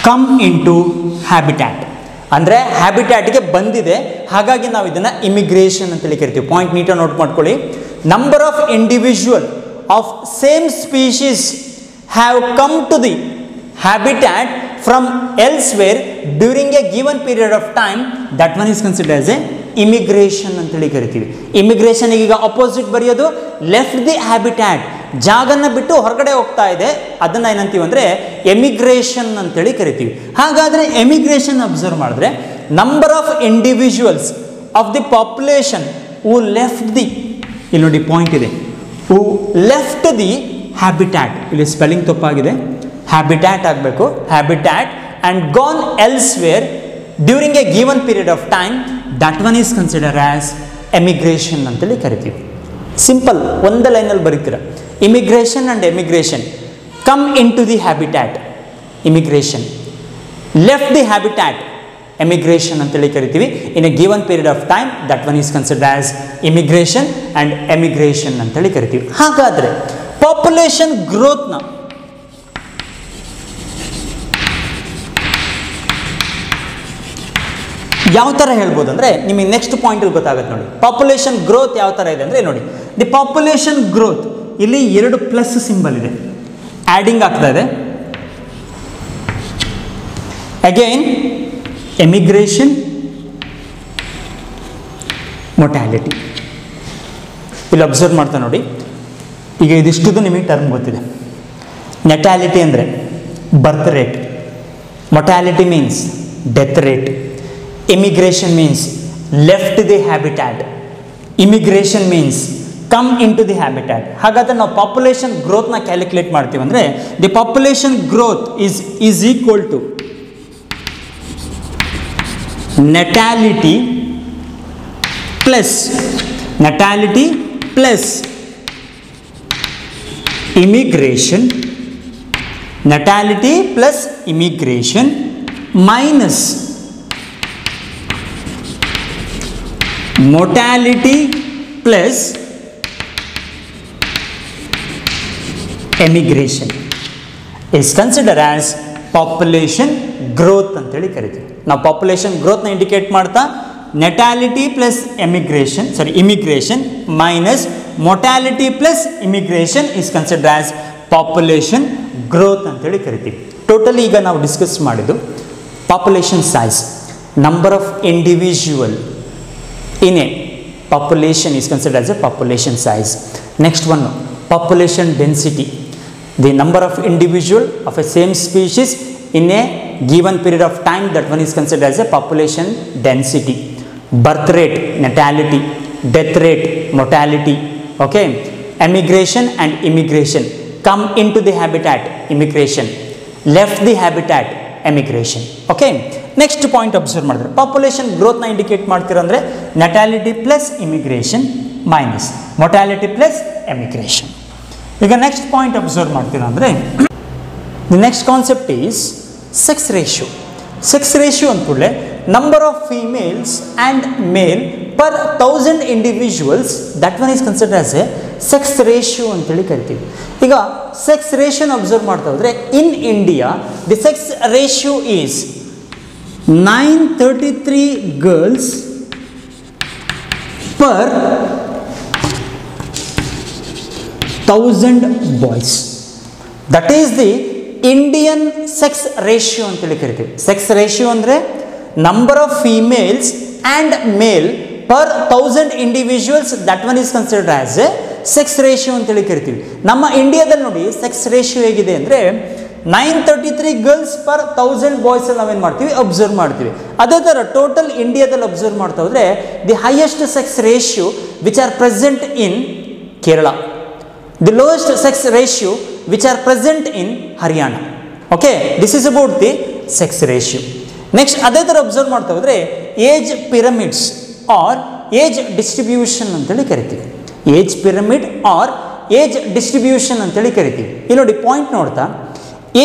[SPEAKER 1] come in to habitat ಅಂದರೆ ಹ್ಯಾಬಿಟ್ಯಾಟ್ಗೆ ಬಂದಿದೆ, ಹಾಗಾಗಿ ನಾವು ಇದನ್ನು ಇಮಿಗ್ರೇಷನ್ ಅಂತೇಳಿ ಕರಿತೀವಿ. ಪಾಯಿಂಟ್ ನೀಟಾಗಿ ನೋಟ್ ಮಾಡ್ಕೊಳ್ಳಿ. Number of individual of same species have come to the habitat from elsewhere during a given period of time, that one is consider as a immigration ಅಂತೇಳಿ ಕರಿತೀವಿ. ಇಮಿಗ್ರೇಷನ್ ಈಗ ಅಪೋಸಿಟ್ ಬರೆಯೋದು, left the habitat, ಜಾಗನ ಬಿಟ್ಟು ಹೊರಗಡೆ ಹೋಗ್ತಾ ಇದೆ, ಅದನ್ನು ಏನಂತೀವಿ ಅಂದರೆ ಎಮಿಗ್ರೇಷನ್ ಅಂತೇಳಿ ಕರಿತೀವಿ. ಹಾಗಾದರೆ ಎಮಿಗ್ರೇಷನ್ ಅಬ್ಸರ್ವ್ ಮಾಡಿದ್ರೆ number of individuals of the population who left the, ಇಲ್ಲಿ ನೋಡಿ ಪಾಯಿಂಟ್ ಇದೆ, ಹೂ ಲೆಫ್ಟ್ ದಿ ಹ್ಯಾಬಿಟ್ಯಾಟ್, ಇಲ್ಲಿ ಸ್ಪೆಲ್ಲಿಂಗ್ ತಪ್ಪಾಗಿದೆ, ಹ್ಯಾಬಿಟ್ಯಾಟ್ ಆಗಬೇಕು, habitat and gone elsewhere during a given period of time, that one is consider as emigration ಅಂತೇಳಿ ಕರಿತೀವಿ. Simple ಒಂದು ಲೈನಲ್ಲಿ ಬರೀತೀರ, immigration and emigration. Come in to the habitat immigration, left the habitat emigration ಅಂತೇಳಿ ಕರಿತೀವಿ. In a given period of time, that one is consider as immigration and emigration ಅಂತೇಳಿ ಕರಿತೀವಿ. ಹಾಗಾದರೆ ಪಾಪ್ಯುಲೇಷನ್ ಗ್ರೋತ್ನ ಯಾವ ಥರ ಹೇಳ್ಬೋದು ಅಂದರೆ ನಿಮಗೆ ನೆಕ್ಸ್ಟ್ ಪಾಯಿಂಟಲ್ಲಿ ಗೊತ್ತಾಗುತ್ತೆ ನೋಡಿ. ಪಾಪ್ಯುಲೇಷನ್ ಗ್ರೋತ್ ಯಾವ ಥರ ಇದೆ ಅಂದರೆ ನೋಡಿ, ದಿ ಪಾಪ್ಯುಲೇಷನ್ ಗ್ರೋತ್ ಇಲ್ಲಿ 2 ಪ್ಲಸ್ ಸಿಂಬಲ್ ಇದೆ, ಆ್ಯಡಿಂಗ್ ಆಗ್ತಾ ಇದೆ. Again emigration, mortality. ಇಲ್ಲಿ ಅಬ್ಸರ್ವ್ ಮಾಡ್ತಾ ನೋಡಿ, ಈಗ ಇದಿಷ್ಟು ನಿಮಗೆ ಟರ್ಮ್ ಗೊತ್ತಿದೆ. ನೆಟ್ಯಾಲಿಟಿ ಅಂದರೆ birth rate, mortality means death rate, immigration means left the habitat, immigration means come in to the habitat. ಹಾಗಾದರೆ ನಾವು ಪಾಪ್ಯುಲೇಷನ್ ಗ್ರೋತ್ನ ಕ್ಯಾಲ್ಕುಲೇಟ್ ಮಾಡ್ತೀವಿ ಅಂದರೆ the population growth is equal to natality plus immigration, natality plus immigration minus mortality plus emigration is considered as population growth ಅಂತೇಳಿ ಕರಿತೀವಿ. ನಾವು population ಗ್ರೋತ್ನ indicate ಮಾಡ್ತಾ natality plus immigration minus mortality plus immigration is considered as population growth ಅಂತೇಳಿ ಕರಿತೀವಿ. Totally ಈಗ ನಾವು discuss ಮಾಡಿದ್ದು population size, number of individual in a population is considered as a population size. Next one population density, the number of individual of a same species in a given period of time, that one is considered as a population density. Birth rate, natality, death rate, mortality, okay. Emigration and immigration, come into the habitat, immigration, left the habitat, emigration, okay. Next point observe ಮಾಡಿದ್ರೆ population growth ನ indicate ಮಾಡ್ತೀರಾ ಅಂದರೆ natality plus immigration minus mortality plus emigration. ಈಗ next point observe ಮಾಡ್ತೀರಾ ಅಂದರೆ the next concept is sex ratio. Sex ratio ಅಂದ್ಕೂಡಲೇ number of females and male per 1000 individuals, that one is considered as a sex ratio ಅಂತೇಳಿ ಕರಿತೀವಿ. ಈಗ sex ರೇಷಿಯೋನ observe ಮಾಡ್ತಾ ಹೋದರೆ in India the sex ratio is 933 girls per 1000 boys. That is the Indian sex ratio ಅಂತೇಳಿ ಕರಿತೀವಿ. Sex ratio ಅಂದರೆ number of females and male per 1000 individuals, that one is considered as a sex ratio ಅಂತೇಳಿ ಕರಿತೀವಿ. ನಮ್ಮ ಇಂಡಿಯಾದಲ್ಲಿ ನೋಡಿ sex ratio ಹೇಗಿದೆ ಅಂದರೆ 933 ಗರ್ಲ್ಸ್ ಪರ್ 1000 ಬಾಯ್ಸ್ ನಾವೇನು ಮಾಡ್ತೀವಿ ಅಬ್ಸರ್ವ್ ಮಾಡ್ತೀವಿ. ಅದೇ ಥರ ಟೋಟಲ್ ಇಂಡಿಯಾದಲ್ಲಿ ಅಬ್ಸರ್ವ್ ಮಾಡ್ತಾ ಹೋದರೆ the highest sex ratio which are present in Kerala, the lowest sex ratio which are present in Haryana. Okay, this is about the sex ratio. Next ಅದೇ ಥರ ಅಬ್ಸರ್ವ್ ಮಾಡ್ತಾ ಹೋದರೆ age pyramids or age distribution ಅಂತೇಳಿ ಕರಿತೀವಿ. Age pyramid or age distribution ಅಂತೇಳಿ ಕರಿತೀವಿ. ಇಲ್ಲಿ ನೋಡಿ ಪಾಯಿಂಟ್ ನೋಡ್ತಾ,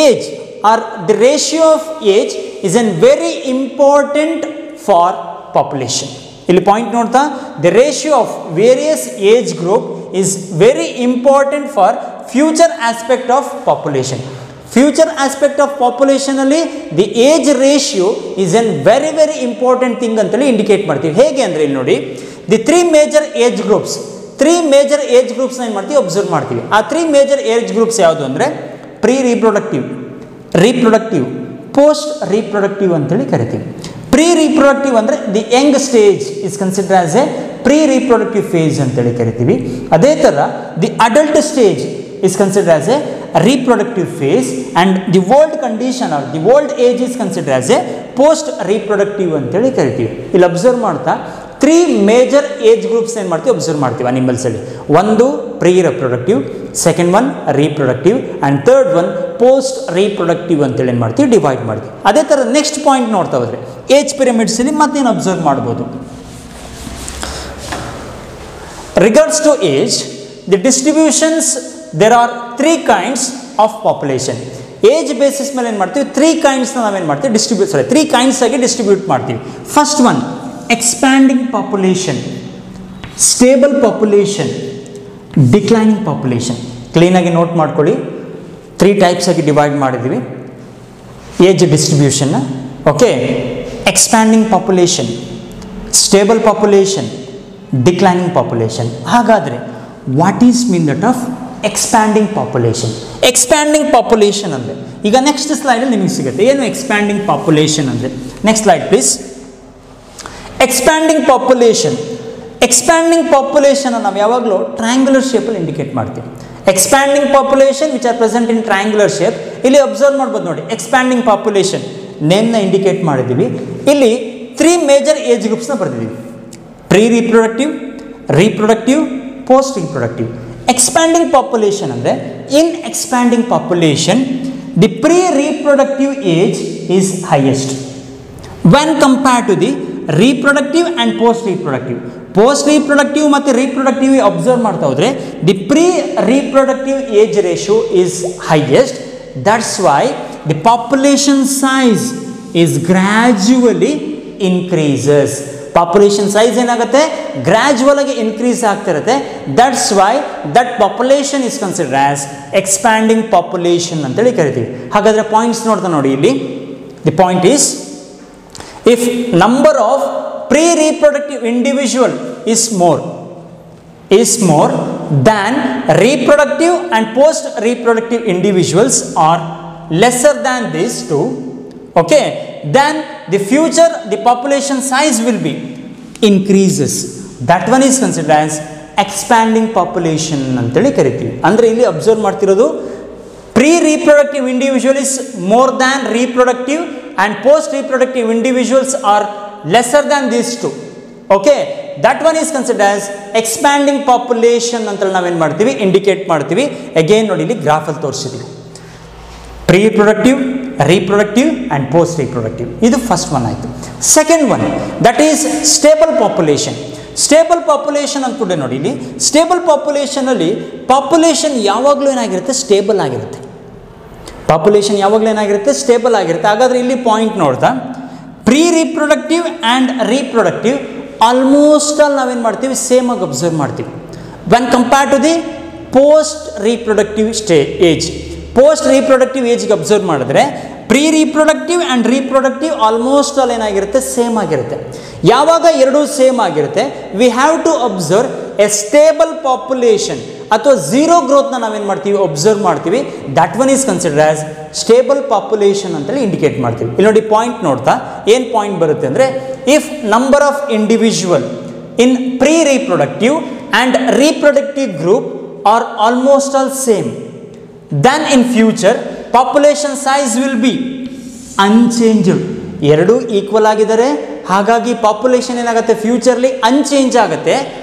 [SPEAKER 1] age or the ratio of age is an very important for population. ಇಲ್ಲಿ ಪಾಯಿಂಟ್ ನೋಡ್ತಾ, the ratio of various age group is very important for future aspect of population. Future aspect of population ಅಲ್ಲಿ the age ratio is a very important thing ಅಂತೇಳಿ indicate ಮಾಡ್ತೀವಿ. ಹೇಗೆ ಅಂದರೆ ಇಲ್ಲಿ ನೋಡಿ, the 3 major age groups, 3 major age ಗ್ರೂಪ್ಸ್ನ ಏನು ಮಾಡ್ತೀವಿ ಅಬ್ಸರ್ವ್ ಮಾಡ್ತೀವಿ. ಆ 3 ಮೇಜರ್ ಏಜ್ ಗ್ರೂಪ್ಸ್ ಯಾವುದು ಅಂದರೆ pre reproductive, reproductive, post reproductive ಅಂತೇಳಿ ಕರಿತೀವಿ. ಪ್ರೀ ರೀಪ್ರೊಡಕ್ಟಿವ್ ಅಂದರೆ the young stage is considered as a pre reproductive phase ಅಂತೇಳಿ ಕರಿತೀವಿ. ಅದೇ ಥರ the adult stage is considered as a reproductive phase and the old condition or the old age is considered as a post reproductive ಅಂತೇಳಿ ಕರಿತೀವಿ. ಇಲ್ಲಿ observe ಮಾಡ್ತಾ 3 major age groups ಏನು ಮಾಡ್ತೀವಿ ಅಬ್ಸರ್ವ್ ಮಾಡ್ತೀವಿ ಅನಿಮಲ್ಸಲ್ಲಿ. ಒಂದು pre reproductive, second one reproductive and third one post reproductive ಅಂತೇಳಿ ಏನು ಮಾಡ್ತೀವಿ ಡಿವೈಡ್ ಮಾಡ್ತೀವಿ. ಅದೇ ಥರ ನೆಕ್ಸ್ಟ್ ಪಾಯಿಂಟ್ ನೋಡ್ತಾ ಹೋದರೆ ಏಜ್ ಪಿರಮಿಡ್ಸಲ್ಲಿ ಮತ್ತೇನು ಅಬ್ಸರ್ವ್ ಮಾಡ್ಬೋದು. Regards to age, the distributions, there are 3 kinds of population. Age basis ಮೇಲೆ ಏನು ಮಾಡ್ತೀವಿ 3 kindsನ ನಾವೇನು ಮಾಡ್ತೀವಿ 3 kinds ಆಗಿ ಡಿಸ್ಟ್ರಿಬ್ಯೂಟ್ ಮಾಡ್ತೀವಿ. First one expanding population, stable population, declining population. ಕ್ಲೀನಾಗಿ ನೋಟ್ ಮಾಡ್ಕೊಳ್ಳಿ, 3 ಟೈಪ್ಸ್ ಆಗಿ ಡಿವೈಡ್ ಮಾಡಿದ್ದೀವಿ ಏಜ್ ಡಿಸ್ಟ್ರಿಬ್ಯೂಷನ್ನ. Okay, expanding population, stable population, declining population. ಹಾಗಾದರೆ what is mean that of expanding population? Expanding population ಅಂದರೆ ಈಗ ನೆಕ್ಸ್ಟ್ ಸ್ಲೈಡಲ್ಲಿ ನಿಮಗೆ ಸಿಗುತ್ತೆ ಏನು ಎಕ್ಸ್ಪ್ಯಾಂಡಿಂಗ್ ಪಾಪ್ಯುಲೇಷನ್ ಅಂದರೆ. Next slide please. Expanding population, expanding population ನಾವು ಯಾವಾಗಲೂ ಟ್ರಯಾಂಗ್ಯುಲರ್ ಶೇಪಲ್ಲಿ ಇಂಡಿಕೇಟ್ ಮಾಡ್ತೀವಿ. Expanding population which are present in triangular shape. ಇಲ್ಲಿ ಅಬ್ಸರ್ವ್ ಮಾಡ್ಬೋದು ನೋಡಿ, ಎಕ್ಸ್ಪ್ಯಾಂಡಿಂಗ್ ಪಾಪ್ಯುಲೇಷನ್ ನೇಮ್ನ ಇಂಡಿಕೇಟ್ ಮಾಡಿದ್ದೀವಿ. ಇಲ್ಲಿ 3 ಮೇಜರ್ ಏಜ್ ಗ್ರೂಪ್ಸ್ನ ಬರ್ತಿದ್ದೀವಿ: pre reproductive, reproductive, post reproductive. Expanding population ಅಂದರೆ in expanding population the pre reproductive age is highest when compare to the reproductive and post reproductive. Post reproductive ಮತ್ತು reproductive observe ಮಾಡ್ತಾ ಹೋದರೆ the pre reproductive age ratio is highest. That's why the population size is gradually increases. Population size ಏನಾಗುತ್ತೆ, gradual ಆಗಿ increase ಆಗ್ತಿರುತ್ತೆ. That's why that population is considered as expanding population ಅಂತೇಳಿ ಕರಿತೀವಿ. ಹಾಗಾದರೆ points ನೋಡ್ತಾ ನೋಡಿ ಇಲ್ಲಿ. The point is, if number of pre-reproductive individual is more than reproductive and post-reproductive individuals are lesser than these two, okay, then the future the population size will be increases. That one is considered as expanding population ಅಂತೇಳಿ ಕರಿತೀವಿ. ಅಂದರೆ ಇಲ್ಲಿ observe ಮಾಡ್ತಿರೋದು pre-reproductive individual is more than reproductive and post-reproductive individuals are lesser than these two. Okay, that one is considered as expanding population ಅಂತ ನಾವೇನು ಮಾಡ್ತೀವಿ, indicate ಮಾಡ್ತೀವಿ. Again ನೋಡಿ ಇಲ್ಲಿ ಗ್ರಾಫಲ್ಲಿ ತೋರಿಸಿದ್ದೀವಿ, pre-reproductive, reproductive and post reproductive. ಇದು ಫಸ್ಟ್ ಒನ್ ಆಯಿತು. Second one that is stable population. Stable population ಅಂದ್ಕೊಂಡೆ ನೋಡಿ ಇಲ್ಲಿ. ಸ್ಟೇಬಲ್ ಪಾಪ್ಯುಲೇಷನಲ್ಲಿ ಪಾಪ್ಯುಲೇಷನ್ ಯಾವಾಗಲೂ ಏನಾಗಿರುತ್ತೆ, ಸ್ಟೇಬಲ್ ಆಗಿರುತ್ತೆ. ಪಾಪ್ಯುಲೇಷನ್ ಯಾವಾಗಲೂ ಏನಾಗಿರುತ್ತೆ, ಸ್ಟೇಬಲ್ ಆಗಿರುತ್ತೆ. ಹಾಗಾದರೆ ಇಲ್ಲಿ ಪಾಯಿಂಟ್ ನೋಡ್ತಾ, pre reproductive and reproductive almost all ನಾವೇನು ಮಾಡ್ತೀವಿ, ಸೇಮ್ ಆಗಿ ಅಬ್ಸರ್ವ್ ಮಾಡ್ತೀವಿ when compare to the post reproductive age. Post reproductive ಏಜ್ಗೆ ಅಬ್ಸರ್ವ್ ಮಾಡಿದ್ರೆ pre reproductive and reproductive almost all ಏನಾಗಿರುತ್ತೆ, ಸೇಮ್ ಆಗಿರುತ್ತೆ. ಯಾವಾಗ ಎರಡೂ ಸೇಮ್ ಆಗಿರುತ್ತೆ, we have to observe a stable population ಅಥವಾ ಝೀರೋ ಗ್ರೋತ್ನ ನಾವೇನು ಮಾಡ್ತೀವಿ, ಅಬ್ಸರ್ವ್ ಮಾಡ್ತೀವಿ. That one is considered as stable population ಅಂತೇಳಿ ಇಂಡಿಕೇಟ್ ಮಾಡ್ತೀವಿ. ಇಲ್ಲಿ ನೋಡಿ ಪಾಯಿಂಟ್ ನೋಡ್ತಾ ಏನು ಪಾಯಿಂಟ್ ಬರುತ್ತೆ ಅಂದರೆ, if number of individual in pre reproductive and reproductive group are almost all same, then in future population size will be unchanged. ಎರಡೂ equal ಆಗಿದ್ದಾರೆ, ಹಾಗಾಗಿ ಪಾಪ್ಯುಲೇಷನ್ ಏನಾಗುತ್ತೆ, ಫ್ಯೂಚರ್ಲಿ ಅನ್ಚೇಂಜ್ ಆಗುತ್ತೆ.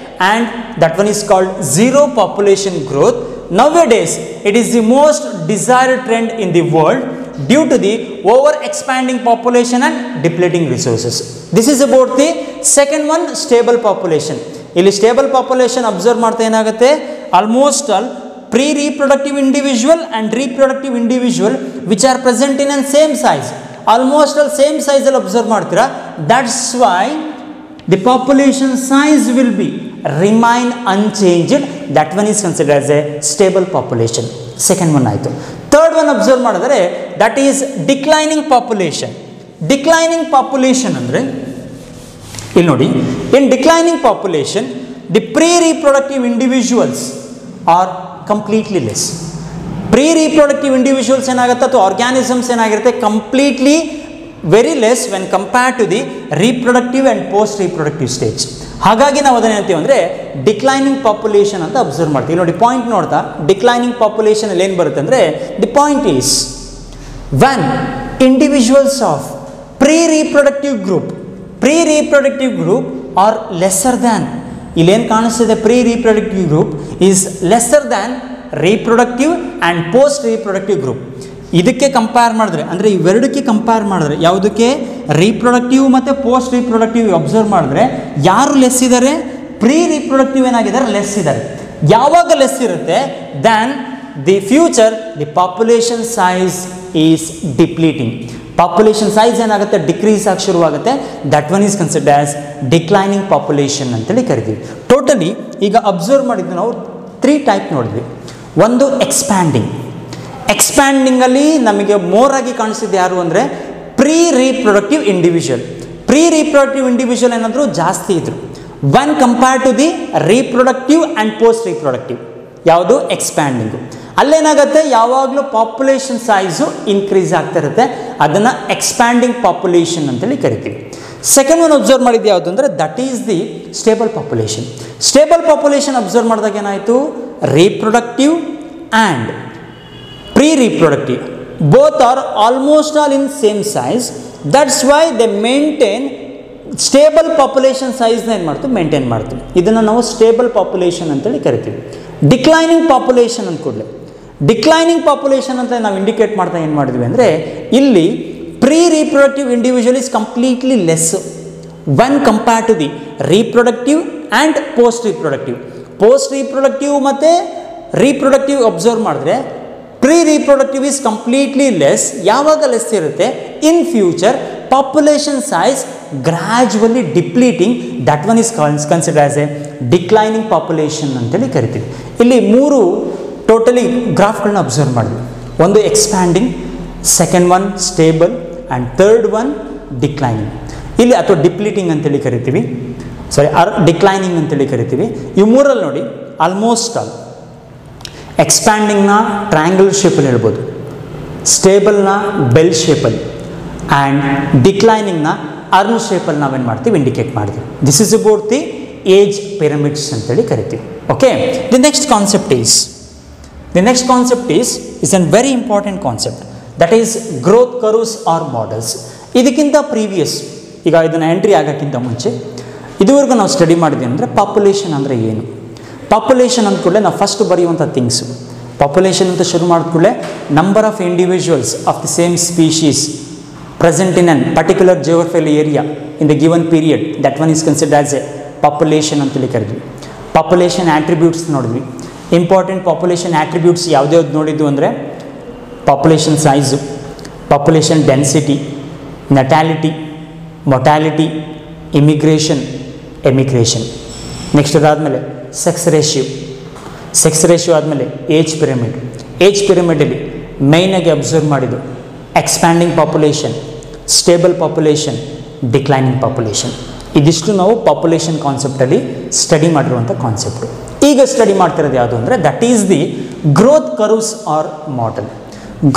[SPEAKER 1] And that one is called zero population growth. Nowadays it is the most desired trend in the world due to the over expanding population and depleting resources. This is about the second one, stable population. ಇಲ್ಲಿ stable population observe ಮಾಡ್ತಾ ಏನಾಗುತ್ತೆ, almost all pre-reproductive individual and reproductive individual which are present in a same size, almost all same size ಅಲ್ಲಿ observe ಮಾಡ್ತೀರಾ. That's why the population size will be remain unchanged. That one is considered as a stable population. Second one ಆಯಿತು. Third one observe ಮಾಡಿದರೆ that is declining population. Declining population ಅಂದರೆ ಇಲ್ಲಿ ನೋಡಿ, in declining population the pre-reproductive individuals are completely less. Pre reproductive individuals ಏನಾಗುತ್ತೆ ಅಥವಾ organisms ಏನಾಗಿರುತ್ತೆ, completely very less when compare to the reproductive and post reproductive stage. ಹಾಗಾಗಿ ನಾವು ಅದನ್ನು ಹೇಳ್ತೀವಿ ಅಂದರೆ ಡಿಕ್ಲೈನಿಂಗ್ ಪಾಪ್ಯುಲೇಷನ್ ಅಂತ ಅಬ್ಸರ್ವ್ ಮಾಡ್ತೀವಿ. ನೋಡಿ ಪಾಯಿಂಟ್ ನೋಡ್ತಾ, ಡಿಕ್ಲೈನಿಂಗ್ ಪಾಪ್ಯುಲೇಷನಲ್ಲಿ ಏನು ಬರುತ್ತೆ ಅಂದರೆ, the point is when individuals of pre reproductive group are lesser than, ಇಲ್ಲೇನು ಕಾಣಿಸ್ತಿದೆ, pre reproductive group is lesser than reproductive and post reproductive group. ಇದಕ್ಕೆ ಕಂಪೇರ್ ಮಾಡಿದ್ರೆ, ಅಂದರೆ ಇವೆರಡಕ್ಕೆ ಕಂಪೇರ್ ಮಾಡಿದ್ರೆ, ಯಾವುದಕ್ಕೆ, ರೀಪ್ರೊಡಕ್ಟಿವ್ ಮತ್ತು ಪೋಸ್ಟ್ ರೀಪ್ರೊಡಕ್ಟಿವ್ ಅಬ್ಸರ್ವ್ ಮಾಡಿದ್ರೆ ಯಾರು ಲೆಸ್ ಇದ್ದಾರೆ, ಪ್ರೀ ರೀಪ್ರೊಡಕ್ಟಿವ್ ಏನಾಗಿದ್ದಾರೆ, ಲೆಸ್ ಇದ್ದಾರೆ. ಯಾವಾಗ ಲೆಸ್ ಇರುತ್ತೆ, than the future the population size is depleting. Population size ಏನಾಗುತ್ತೆ, ಡಿಕ್ರೀಸ್ ಆಗಿ ಶುರುವಾಗುತ್ತೆ. That one is considered as declining population ಅಂತೇಳಿ ಕರಿತೀವಿ. ಟೋಟಲಿ ಈಗ ಅಬ್ಸರ್ವ್ ಮಾಡಿದ್ದು ನಾವು 3 ಟೈಪ್ ನೋಡಿದ್ವಿ. ಒಂದು ಎಕ್ಸ್ಪ್ಯಾಂಡಿಂಗಲ್ಲಿ ನಮಗೆ ಮೋರ್ ಆಗಿ ಕಾಣಿಸಿದ್ದು ಯಾರು ಅಂದರೆ pre reproductive individual. Pre reproductive individual ಏನಾದರೂ ಜಾಸ್ತಿ ಇದ್ರು when compare to the reproductive and post reproductive ಯಾವುದು ಎಕ್ಸ್ಪ್ಯಾಂಡಿಂಗು. ಅಲ್ಲೇನಾಗುತ್ತೆ, ಯಾವಾಗಲೂ ಪಾಪ್ಯುಲೇಷನ್ ಸೈಜು ಇನ್ಕ್ರೀಸ್ ಆಗ್ತಾ ಇರುತ್ತೆ, ಅದನ್ನು ಎಕ್ಸ್ಪ್ಯಾಂಡಿಂಗ್ ಪಾಪ್ಯುಲೇಷನ್ ಅಂತೇಳಿ ಕರಿತೀವಿ. ಸೆಕೆಂಡ್ ಒನ್ ಅಬ್ಸರ್ವ್ ಮಾಡಿದ್ದು ಯಾವುದು ಅಂದರೆ that is the stable population. Stable population observe ಮಾಡಿದಾಗ ಏನಾಯಿತು, reproductive and pre reproductive both are almost all in same size. That's why they maintain stable population ಸೈಜ್ನ ಏನು ಮಾಡ್ತೀವಿ, ಮೇಂಟೈನ್ ಮಾಡ್ತೀವಿ. ಇದನ್ನು ನಾವು ಸ್ಟೇಬಲ್ ಪಾಪ್ಯುಲೇಷನ್ ಅಂತೇಳಿ ಕರಿತೀವಿ. ಡಿಕ್ಲೈನಿಂಗ್ ಪಾಪ್ಯುಲೇಷನ್ ಅಂತ ಕೂಡಲೇ ಡಿಕ್ಲೈನಿಂಗ್ ಪಾಪ್ಯುಲೇಷನ್ ಅಂತ ನಾವು ಇಂಡಿಕೇಟ್ ಮಾಡ್ತಾ ಏನು ಮಾಡಿದ್ವಿ ಅಂದರೆ ಇಲ್ಲಿ pre reproductive individual is completely less when compare to the reproductive and post reproductive. Post reproductive ಮತ್ತು ರೀಪ್ರೊಡಕ್ಟಿವ್ ಅಬ್ಸರ್ವ್ ಮಾಡಿದ್ರೆ pre reproductive is completely less. ಯಾವಾಗ ಲೆಸ್ ಇರುತ್ತೆ, in future population size gradually depleting, that one is consider as a declining population ಅಂತೇಳಿ ಕರಿತೀವಿ. ಇಲ್ಲಿ 3 totally ಗ್ರಾಫ್ಗಳನ್ನ observe ಮಾಡಿದ್ವಿ. ಒಂದು expanding, second one stable and third one declining. ಇಲ್ಲಿ ಅಥವಾ ಡಿಪ್ಲೀಟಿಂಗ್ ಅಂತೇಳಿ ಕರಿತೀವಿ, ಡಿಕ್ಲೈನಿಂಗ್ ಅಂತೇಳಿ ಕರಿತೀವಿ. ಈ ಮೂರಲ್ಲಿ ನೋಡಿ ಆಲ್ಮೋಸ್ಟ್ ಆಲ್ ಎಕ್ಸ್ಪ್ಯಾಂಡಿಂಗ್ನ ಟ್ರಯಾಂಗಲ್ ಶೇಪಲ್ಲಿ ಹೇಳ್ಬೋದು, ಸ್ಟೇಬಲ್ನ ಬೆಲ್ ಶೇಪಲ್ಲಿ ಆ್ಯಂಡ್ ಡಿಕ್ಲೈನಿಂಗ್ನ ಅರ್ನ್ ಶೇಪಲ್ಲಿ ನಾವೇನು ಮಾಡ್ತೀವಿ, ಇಂಡಿಕೇಟ್ ಮಾಡ್ತೀವಿ. This is about the age pyramids ಅಂತೇಳಿ ಕರಿತೀವಿ. Okay, the next concept is an very important concept, that is growth curves or models. ಇದಕ್ಕಿಂತ ಪ್ರೀವಿಯಸ್, ಈಗ ಇದನ್ನು ಎಂಟ್ರಿ ಆಗೋಕ್ಕಿಂತ ಮುಂಚೆ ಇದುವರೆಗೂ ನಾವು ಸ್ಟಡಿ ಮಾಡಿದ್ವಿ ಅಂದರೆ ಪಾಪ್ಯುಲೇಷನ್ ಅಂದರೆ ಏನು. ಪಾಪ್ಯುಲೇಷನ್ ಅಂದ ಕೂಡಲೇ ನಾವು ಫಸ್ಟ್ ಬರೆಯುವಂಥ ಥಿಂಗ್ಸು, ಪಾಪ್ಯುಲೇಷನ್ ಅಂತ ಶುರು ಮಾಡಿದ ಕೂಡಲೇ number of individuals of the same species present in an particular geographical area in the given period, that one is considered as a population ಅಂತೇಳಿ ಕರೆದ್ವಿ. ಪಾಪ್ಯುಲೇಷನ್ ಆಟ್ರಿಬ್ಯೂಟ್ಸ್ ನೋಡಿದ್ವಿ. ಇಂಪಾರ್ಟೆಂಟ್ ಪಾಪ್ಯುಲೇಷನ್ ಆಟ್ರಿಬ್ಯೂಟ್ಸ್ ಯಾವುದ್ಯಾವ್ದು ನೋಡಿದ್ವು ಅಂದರೆ population size, population density, natality, mortality, immigration, emigration. Next ಅದಾದಮೇಲೆ sex ratio ಆದಮೇಲೆ age pyramid. Age ಪಿರಮಿಡಲ್ಲಿ ಮೇಯ್ನಾಗಿ ಅಬ್ಸರ್ವ್ ಮಾಡಿದ್ದು expanding population, stable population, declining population. ಇದಿಷ್ಟು ನಾವು ಪಾಪ್ಯುಲೇಷನ್ ಕಾನ್ಸೆಪ್ಟಲ್ಲಿ ಸ್ಟಡಿ ಮಾಡಿರುವಂಥ ಕಾನ್ಸೆಪ್ಟು. ಈಗ ಸ್ಟಡಿ ಮಾಡ್ತಿರೋದು ಯಾವುದು ಅಂದರೆ that is the growth curves or model.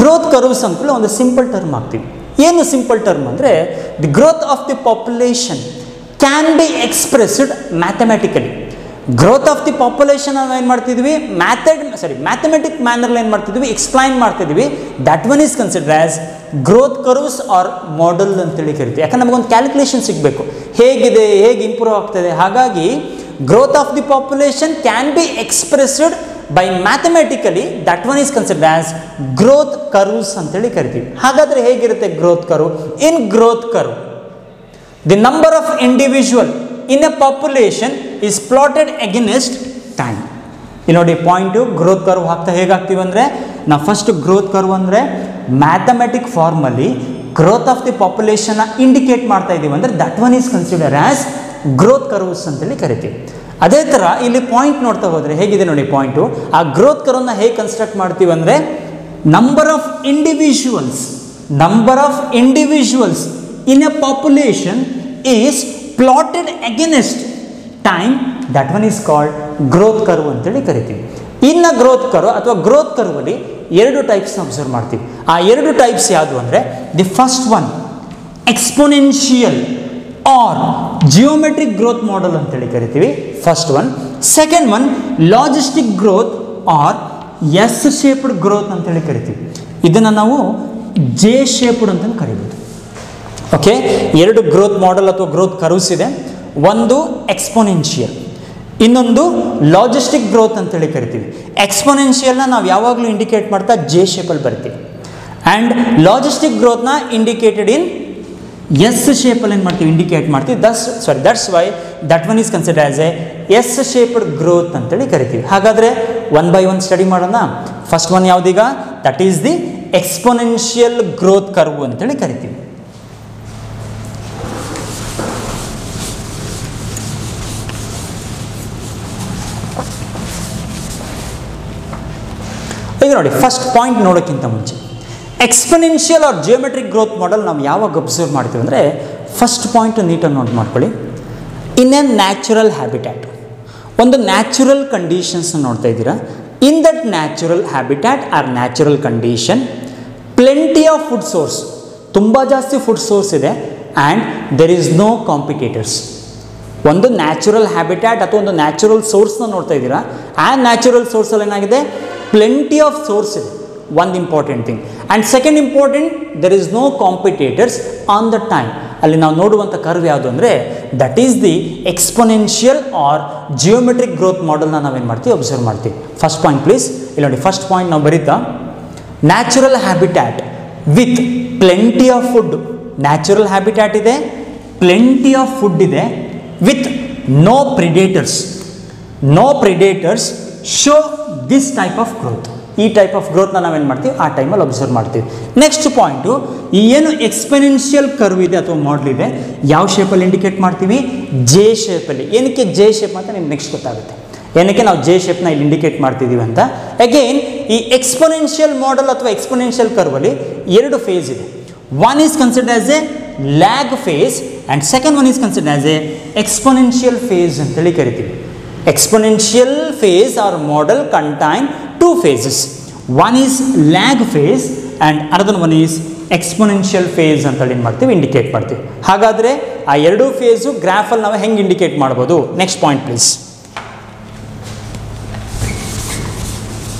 [SPEAKER 1] Growth curves ಅಂತಲೇ ಒಂದು ಸಿಂಪಲ್ ಟರ್ಮ್ ಹಾಕ್ತೀವಿ. ಏನು ಸಿಂಪಲ್ ಟರ್ಮ್ ಅಂದರೆ the growth of the population can be expressed mathematically. Growth of the population ನಾವು ಏನು ಮಾಡ್ತಿದ್ವಿ, ಮ್ಯಾಥಮೆಟಿಕ್ ಮ್ಯಾನರ್ಲಿ ಏನು ಮಾಡ್ತಿದ್ವಿ, ಎಕ್ಸ್ಪ್ಲೈನ್ ಮಾಡ್ತಿದ್ವಿ. That one is consider as growth curves or model ಅಂತೇಳಿ ಕರಿತೀವಿ. ಯಾಕಂದ್ರೆ ನಮಗೊಂದು ಕ್ಯಾಲ್ಕುಲೇಷನ್ ಸಿಗಬೇಕು, ಹೇಗಿದೆ, ಹೇಗೆ ಇಂಪ್ರೂವ್ ಆಗ್ತದೆ. ಹಾಗಾಗಿ growth of the population can be expressed by mathematically, that one is consider as growth curves ಅಂತೇಳಿ ಕರಿತೀವಿ. ಹಾಗಾದರೆ ಹೇಗಿರುತ್ತೆ growth curve? In growth curve the number of individual in a population is plotted against time. ಇಲ್ಲಿ ನೋಡಿ point, growth curve ಹೇಗಾಗ್ತೀವಿ ಅಂದರೆ ನಾವು first growth curve ಅಂದರೆ mathematic ಫಾರ್ಮಲ್ಲಿ ಗ್ರೋತ್ ಆಫ್ ದಿ ಪಾಪ್ಯುಲೇಷನ್ನ ಇಂಡಿಕೇಟ್ ಮಾಡ್ತಾ ಇದ್ದೀವಿ ಅಂದರೆ that one is consider as growth curves ಅಂತೇಳಿ ಕರಿತೀವಿ. ಅದೇ ಥರ ಇಲ್ಲಿ ಪಾಯಿಂಟ್ ನೋಡ್ತಾ ಹೋದರೆ ಹೇಗಿದೆ ನೋಡಿ ಪಾಯಿಂಟು, ಆ ಗ್ರೋತ್ ಕರ್ವ್ನ ಹೇಗೆ ಕನ್ಸ್ಟ್ರಕ್ಟ್ ಮಾಡ್ತೀವಿ ಅಂದರೆ number of individuals in a population is plotted against time, that one is called growth curve ಅಂತೇಳಿ ಕರಿತೀವಿ. ಇನ್ನು ಗ್ರೋತ್ ಕರ್ವ್ ಅಥವಾ ಗ್ರೋತ್ ಕರ್ವಲ್ಲಿ 2 ಟೈಪ್ಸ್ನ ಅಬ್ಸರ್ವ್ ಮಾಡ್ತೀವಿ. ಆ 2 ಟೈಪ್ಸ್ ಯಾವುದು ಅಂದರೆ the first one exponential or geometric growth model ಅಂತೇಳಿ ಕರಿತೀವಿ, first one. Second one logistic growth or S shaped growth ಅಂತೇಳಿ ಕರಿತೀವಿ. ಇದನ್ನು ನಾವು ಜೆ ಶೇಪ್ಡ್ ಅಂತ ಕರಿಬೋದು. ಓಕೆ, 2 ಗ್ರೋತ್ ಮಾಡೆಲ್ ಅಥವಾ ಗ್ರೋತ್ ಕರ್ವ್ಸ್ ಇದೆ. ಒಂದು ಎಕ್ಸ್ಪೋನೆನ್ಷಿಯಲ್, ಇನ್ನೊಂದು ಲಾಜಿಸ್ಟಿಕ್ ಗ್ರೋತ್ ಅಂತೇಳಿ ಕರಿತೀವಿ. ಎಕ್ಸ್ಪೋನೆನ್ಷಿಯಲ್ನ ನಾವು ಯಾವಾಗಲೂ ಇಂಡಿಕೇಟ್ ಮಾಡ್ತಾ ಜೆ ಶೇಪಲ್ಲಿ ಬರ್ತೀವಿ, ಆ್ಯಂಡ್ ಲಾಜಿಸ್ಟಿಕ್ ಗ್ರೋತ್ನ ಇಂಡಿಕೇಟೆಡ್ ಇನ್ ಎಸ್ ಶೇಪಲ್ಲಿ ಏನು ಮಾಡ್ತೀವಿ, ಇಂಡಿಕೇಟ್ ಮಾಡ್ತೀವಿ. That's why that one is consider as a S shaped growth ಅಂತೇಳಿ ಕರಿತೀವಿ. ಹಾಗಾದರೆ 1 by 1 ಸ್ಟಡಿ ಮಾಡೋಣ. ಫಸ್ಟ್ ಒನ್ ಯಾವುದೀಗ, that is the exponential growth curve ಅಂತೇಳಿ ಕರಿತೀವಿ. ಈಗ ನೋಡಿ, ಫಸ್ಟ್ ಪಾಯಿಂಟ್ ನೋಡೋಕ್ಕಿಂತ ಮುಂಚೆ exponential or geometric growth model ನಾವು ಯಾವಾಗ ಅಬ್ಸರ್ವ್ ಮಾಡ್ತೀವಿ ಅಂದರೆ ಫಸ್ಟ್ ಪಾಯಿಂಟ್ ನೀಟಾಗಿ ನೋಟ್ ಮಾಡ್ಕೊಳ್ಳಿ. ಇನ್ ಎ ನ್ಯಾಚುರಲ್ ಹ್ಯಾಬಿಟ್ಯಾಟ್, ಒಂದು ನ್ಯಾಚುರಲ್ ಕಂಡೀಷನ್ಸ್ ನೋಡ್ತಾ ಇದ್ದೀರಾ. In that natural habitat or natural condition plenty of food source, ತುಂಬ ಜಾಸ್ತಿ ಫುಡ್ ಸೋರ್ಸ್ ಇದೆ and there is no competitors. ಒಂದು ನ್ಯಾಚುರಲ್ ಹ್ಯಾಬಿಟ್ಯಾಟ್ ಅಥವಾ ಒಂದು ನ್ಯಾಚುರಲ್ ಸೋರ್ಸ್ನ ನೋಡ್ತಾ ಇದ್ದೀರಾ. ಆ ನ್ಯಾಚುರಲ್ ಸೋರ್ಸಲ್ಲಿ ಏನಾಗಿದೆ, ಪ್ಲೆಂಟಿ ಆಫ್ ಸೋರ್ಸ್ ಇದೆ, ಒಂದು important thing. And second important, there is no competitors on the time. ಅಲ್ಲಿ ನಾವು ನೋಡುವಂಥ ಕರ್ವ್ ಯಾವುದು ಅಂದರೆ that is the exponential or geometric growth ಮಾಡೆಲ್ನ ನಾವೇನು ಮಾಡ್ತೀವಿ, ಅಬ್ಸರ್ವ್ ಮಾಡ್ತೀವಿ. ಫಸ್ಟ್ ಪಾಯಿಂಟ್ ಪ್ಲೀಸ್ ಇಲ್ಲಿ ನೋಡಿ. ಫಸ್ಟ್ ಪಾಯಿಂಟ್ ನಾವು ಬರೀತಾ, natural habitat with plenty of food. Natural habitat ಇದೆ, ಪ್ಲೆಂಟಿ ಆಫ್ ಫುಡ್ ಇದೆ, with no predators. No predators show this type of growth. ಈ ಟೈಪ್ ಆಫ್ ಗ್ರೋತ್ನ ನಾವೇನು ಮಾಡ್ತೀವಿ, ಆ ಟೈಮಲ್ಲಿ ಅಬ್ಸರ್ವ್ ಮಾಡ್ತೀವಿ. ನೆಕ್ಸ್ಟ್ ಪಾಯಿಂಟು, ಈ ಏನು ಎಕ್ಸ್ಪೆನೆನ್ಷಿಯಲ್ ಕರ್ವ್ ಇದೆ ಅಥವಾ ಮಾಡಲ್ ಇದೆ, ಯಾವ ಶೇಪಲ್ಲಿ ಇಂಡಿಕೇಟ್ ಮಾಡ್ತೀವಿ, ಜೆ ಶೇಪಲ್ಲಿ. ಏನಕ್ಕೆ ಜೆ ಶೇಪ್ ಅಂತ ನಿಮ್ಗೆ ನೆಕ್ಸ್ಟ್ ಗೊತ್ತಾಗುತ್ತೆ, ಏನಕ್ಕೆ ನಾವು ಜೆ ಶೇಪ್ನ ಇಲ್ಲಿ ಇಂಡಿಕೇಟ್ ಮಾಡ್ತಿದ್ದೀವಿ ಅಂತ. ಅಗೇನ್ ಈ ಎಕ್ಸ್ಪೊನೆನ್ಷಿಯಲ್ ಮಾಡೆಲ್ ಅಥವಾ ಎಕ್ಸ್ಪೊನೆನ್ಷಿಯಲ್ ಕರ್ವಲ್ಲಿ ಎರಡು ಫೇಸ್ ಇದೆ. One is considered as a lag phase and second one is considered as a exponential phase ಅಂತೇಳಿ ಕರಿತೀವಿ. Exponential phase or model contain two phases. One is lag phase and another one is exponential phase ಅಂತ ಏನು ಮಾಡ್ತೀವಿ, indicate ಮಾಡ್ತೀವಿ. ಹಾಗಾದರೆ ಆ ಎರಡೂ face ಗ್ರಾಫಲ್ಲಿ ನಾವು ಹೆಂಗೆ ಇಂಡಿಕೇಟ್ ಮಾಡ್ಬೋದು. Next point please.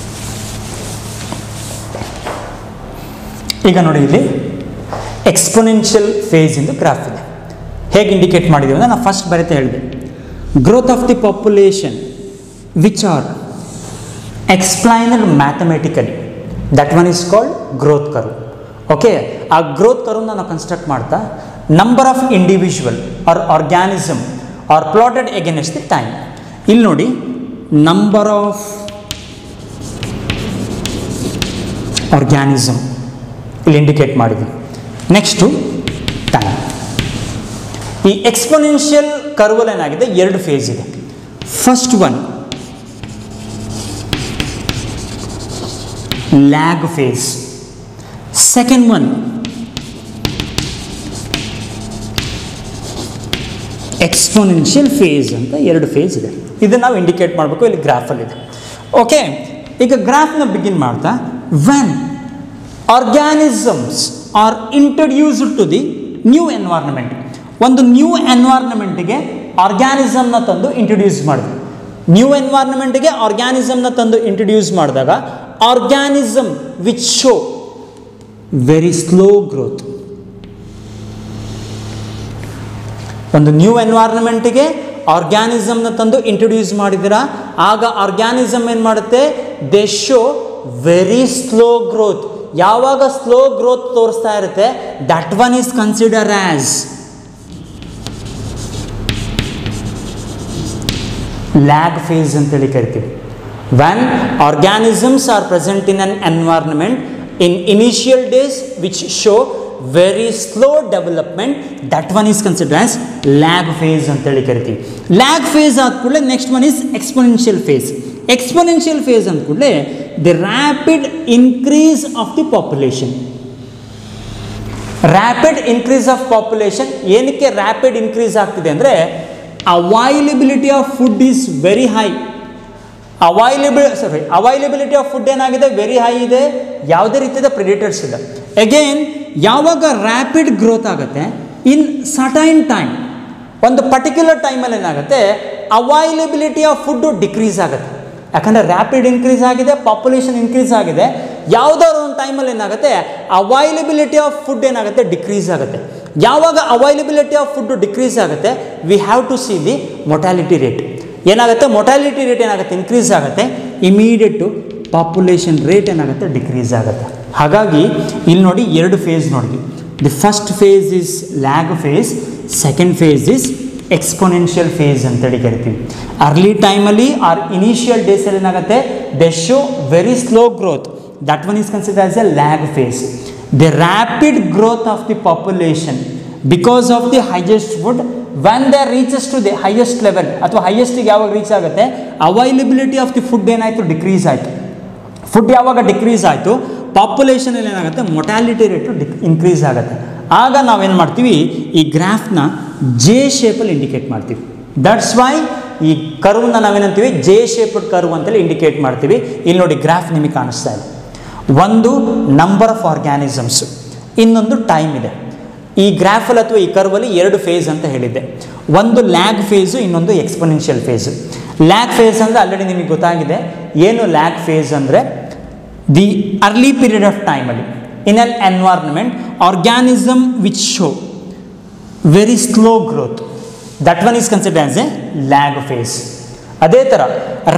[SPEAKER 1] ಈಗ ನೋಡಿ, ಇಲ್ಲಿ ಎಕ್ಸ್ಪೊನೆನ್ಷಿಯಲ್ ಫೇಸ್ ಇಂದು ಗ್ರಾಫ್ ಇದೆ. ಹೇಗೆ ಇಂಡಿಕೇಟ್ ಮಾಡಿದ್ದೀವಿ ಅಂದರೆ, ನಾನು ಫಸ್ಟ್ ಬರೀತಾ ಹೇಳಿದೆ, growth of the population which R explained mathematically, that one is called growth curve. Okay, ಆ growth curve ನಾವು ಕನ್ಸ್ಟ್ರಕ್ಟ್ ಮಾಡ್ತಾ number of individual or organism are plotted against the time. ಇಲ್ಲಿ ನೋಡಿ, ನಂಬರ್ ಆಫ್ ಆರ್ಗ್ಯಾನಿಸಮ್ ಇಲ್ಲಿ indicate ಮಾಡಿದ್ವಿ. Next time. ಈ exponential ಕರ್ವಲ್ಲಿ ಏನಾಗಿದೆ, ಎರಡು ಫೇಸ್ ಇದೆ. First one lag phase, second one exponential phase ಅಂತ ಎರಡು ಫೇಸ್ ಇದೆ. ಇದನ್ನು ನಾವು ಇಂಡಿಕೇಟ್ ಮಾಡಬೇಕು, ಇಲ್ಲಿ ಗ್ರಾಫಲ್ಲಿ ಇದೆ. ಓಕೆ, ಈಗ ಗ್ರಾಫ್ನ ಬಿಗಿನ್ ಮಾಡ್ತಾ, when organisms are introduced to the new environment, ಒಂದು ನ್ಯೂ ಎನ್ವೈರ್ನ್ಮೆಂಟ್ಗೆ ಆರ್ಗ್ಯಾನಿಸಮ್ನ ತಂದು ಇಂಟ್ರೊಡ್ಯೂಸ್ ಮಾಡಿದ್ವಿ. ನ್ಯೂ ಎನ್ವೈರ್ನ್ಮೆಂಟ್ಗೆ ಆರ್ಗ್ಯಾನಿಸಮ್ನ ತಂದು ಇಂಟ್ರೊಡ್ಯೂಸ್ ಮಾಡಿದಾಗ organism which show very slow growth. ಒಂದು ನ್ಯೂ ಎನ್ವೈರ್ನ್ಮೆಂಟ್ಗೆ ಆರ್ಗ್ಯಾನಿಸಮ್ನ ತಂದು ಇಂಟ್ರೊಡ್ಯೂಸ್ ಮಾಡಿದಿರಾ, ಆಗ ಆರ್ಗ್ಯಾನಿಸಮ್ ಏನು ಮಾಡುತ್ತೆ, they show very slow growth. ಯಾವಾಗ ಸ್ಲೋ ಗ್ರೋತ್ ತೋರಿಸ್ತಾ ಇರುತ್ತೆ, that one is consider as lag phase ಅಂತೇಳಿ ಕರಿತೀವಿ. When organisms are present in an environment in initial days which show very slow development, that one is considered as lag phase ಅಂತೇಳಿ ಕರಿತೀವಿ. lag phase ಆದ ಕೂಡಲೇ next one is exponential phase. Exponential phase ಅಂದ ಕೂಡಲೇ the rapid increase of the population. Rapid increase of population ಏನಕ್ಕೆ rapid increase ಆಗ್ತಿದೆ ಅಂದರೆ, availability of food is very high. Availability of food ಏನಾಗಿದೆ, ವೆರಿ ಹೈ ಇದೆ, ಯಾವುದೇ ರೀತಿಯ ಪ್ರಿಡೇಟರ್ಸ್ ಇಲ್ಲ. ಅಗೇನ್ ಯಾವಾಗ ರ್ಯಾಪಿಡ್ ಗ್ರೋತ್ ಆಗುತ್ತೆ ಇನ್ ಸರ್ಟೈನ್ ಟೈಮ್, ಒಂದು ಪರ್ಟಿಕ್ಯುಲರ್ ಟೈಮಲ್ಲಿ ಏನಾಗುತ್ತೆ, ಅವೈಲಬಿಲಿಟಿ ಆಫ್ ಫುಡ್ಡು ಡಿಕ್ರೀಸ್ ಆಗುತ್ತೆ. ಯಾಕಂದರೆ ರ್ಯಾಪಿಡ್ ಇನ್ಕ್ರೀಸ್ ಆಗಿದೆ, ಪಾಪ್ಯುಲೇಷನ್ ಇನ್ಕ್ರೀಸ್ ಆಗಿದೆ. ಯಾವುದಾದ್ರು ಒಂದು ಟೈಮಲ್ಲಿ ಏನಾಗುತ್ತೆ, ಅವೈಲಬಿಲಿಟಿ ಆಫ್ ಫುಡ್ ಏನಾಗುತ್ತೆ, ಡಿಕ್ರೀಸ್ ಆಗುತ್ತೆ. ಯಾವಾಗ ಅವೈಲಬಿಲಿಟಿ ಆಫ್ ಫುಡ್ಡು ಡಿಕ್ರೀಸ್ ಆಗುತ್ತೆ, we have to see the mortality rate. ಏನಾಗುತ್ತೆ, ಮೊಟಾಲಿಟಿ ರೇಟ್ ಏನಾಗುತ್ತೆ, ಇನ್ಕ್ರೀಸ್ ಆಗುತ್ತೆ. ಇಮಿಡಿಯೇಟು ಪಾಪ್ಯುಲೇಷನ್ ರೇಟ್ ಏನಾಗುತ್ತೆ, ಡಿಕ್ರೀಸ್ ಆಗುತ್ತೆ. ಹಾಗಾಗಿ ಇಲ್ಲಿ ನೋಡಿ, ಎರಡು ಫೇಸ್ ನೋಡಿ. The first phase is lag phase, second phase is exponential phase ಅಂತೇಳಿ ಕರಿತೀವಿ. ಅರ್ಲಿ ಟೈಮಲ್ಲಿ ಆರ್ ಇನಿಷಿಯಲ್ ಡೇಸಲ್ಲಿ ಏನಾಗುತ್ತೆ, they show very slow growth, that one is considered as a lag phase. The rapid growth of the population because of the highest food, when they reaches to the highest level ಅಥವಾ ಹೈಯೆಸ್ಟಿಗೆ ಯಾವಾಗ reach ಆಗುತ್ತೆ, availability of the food ಏನಾಯಿತು, decrease ಆಯಿತು. Food ಯಾವಾಗ decrease ಆಯಿತು, ಪಾಪ್ಯುಲೇಷನಲ್ಲಿ ಏನಾಗುತ್ತೆ, mortality rate increase ಆಗುತ್ತೆ. ಆಗ ನಾವೇನು ಮಾಡ್ತೀವಿ, ಈ ಗ್ರಾಫ್ನ ಜೆ ಶೇಪಲ್ಲಿ ಇಂಡಿಕೇಟ್ ಮಾಡ್ತೀವಿ. ದಟ್ಸ್ ವೈ ಈ ಕರ್ವ್ನ ನಾವೇನಂತೀವಿ, ಜೆ ಶೇಪ್ಡ್ ಕರ್ವ್ ಅಂತೇಳಿ ಇಂಡಿಕೇಟ್ ಮಾಡ್ತೀವಿ. ಇಲ್ಲಿ ನೋಡಿ ಗ್ರಾಫ್ ನಿಮಗೆ ಕಾಣಿಸ್ತಾ ಇದೆ. ಒಂದು ನಂಬರ್ ಆಫ್ ಆರ್ಗ್ಯಾನಿಸಮ್ಸ್, ಇನ್ನೊಂದು ಟೈಮ್ ಇದೆ. ಈ ಗ್ರಾಫಲ್ಲಿ ಅಥವಾ ಈ ಕರ್ವಲ್ಲಿ 2 ಫೇಸ್ ಅಂತ ಹೇಳಿದ್ದೆ. ಒಂದು ಲ್ಯಾಗ್ ಫೇಸು, ಇನ್ನೊಂದು ಎಕ್ಸ್ಪೊನೆನ್ಷಿಯಲ್ ಫೇಸು. ಲ್ಯಾಗ್ ಫೇಸ್ ಅಂದರೆ ಆಲ್ರೆಡಿ ನಿಮಗೆ ಗೊತ್ತಾಗಿದೆ. ಏನು ಲ್ಯಾಗ್ ಫೇಸ್ ಅಂದರೆ, ದಿ ಅರ್ಲಿ ಪೀರಿಯಡ್ ಆಫ್ ಟೈಮಲ್ಲಿ in an environment organism which show very slow growth, that one is considered as a lag phase. ಅದೇ ಥರ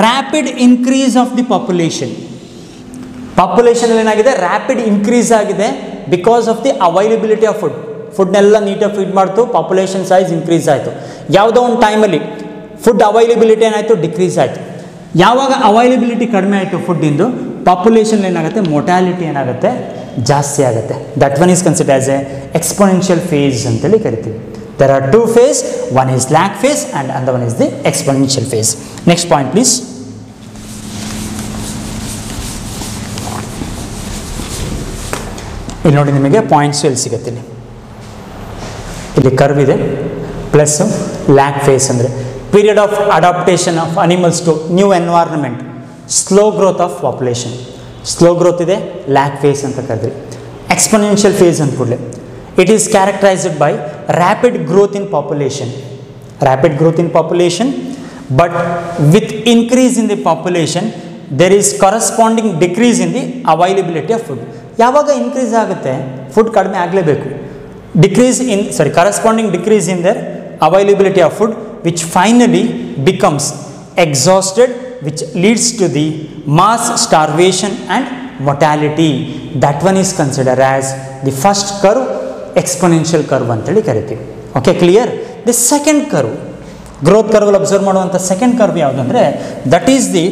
[SPEAKER 1] rapid increase of the population. ಪಾಪ್ಯುಲೇಷನಲ್ಲಿ ಏನಾಗಿದೆ, ರ್ಯಾಪಿಡ್ ಇನ್ಕ್ರೀಸ್ ಆಗಿದೆ because of the availability of food. ಫುಡ್ನೆಲ್ಲ ನೀಟಾಗಿ feed ಮಾಡ್ತು, population size increase ಆಯಿತು. ಯಾವುದೋ ಒಂದು ಟೈಮಲ್ಲಿ ಫುಡ್ ಅವೈಲಬಿಲಿಟಿ ಏನಾಯಿತು, ಡಿಕ್ರೀಸ್ ಆಯಿತು. ಯಾವಾಗ ಅವೈಲಬಿಲಿಟಿ ಕಡಿಮೆ ಆಯಿತು ಫುಡ್ಡಿಂದು, ಪಾಪ್ಯುಲೇಷನ್ ಏನಾಗುತ್ತೆ, ಮೊಟಾಲಿಟಿ ಏನಾಗುತ್ತೆ, ಜಾಸ್ತಿ ಆಗುತ್ತೆ. That one is considered as a exponential phase ಅಂತೇಳಿ ಕರಿತೀವಿ. There are 2 phase, one is lag phase and other one is the exponential phase. Next point please. ಇಲ್ಲಿ ನೋಡಿ ನಿಮಗೆ ಪಾಯಿಂಟ್ಸು ಎಲ್ಲಿ ಸಿಗುತ್ತೆ. ಇಲ್ಲಿ ಕರ್ವ್ ಇದೆ, ಪ್ಲಸ್ ಲ್ಯಾಗ್ ಫೇಸ್ ಅಂದರೆ period of adaptation of animals to new environment, slow growth of population. Slow growth ಇದೆ, lag phase ಅಂತ ಕರೆದ್ರಿ. ಎಕ್ಸ್ಪೊನೆನ್ಷಿಯಲ್ ಫೇಸ್ ಅಂತ ಕೂಡಲೇ it is characterised by rapid growth in population. Rapid growth in population, but with increase in the population there is corresponding decrease in the availability of food. ಯಾವಾಗ increase ಆಗುತ್ತೆ, food ಕಡಿಮೆ ಆಗಲೇಬೇಕು. corresponding decrease in their availability of food, which finally becomes exhausted, which leads to the mass starvation and mortality. That one is considered as the first curve, exponential curve anteli karithívi. Okay, clear? The second curve, growth curve observe ಮಾಡುವಂತ second curve ಯಾವುದು ಅಂದರೆ, that is the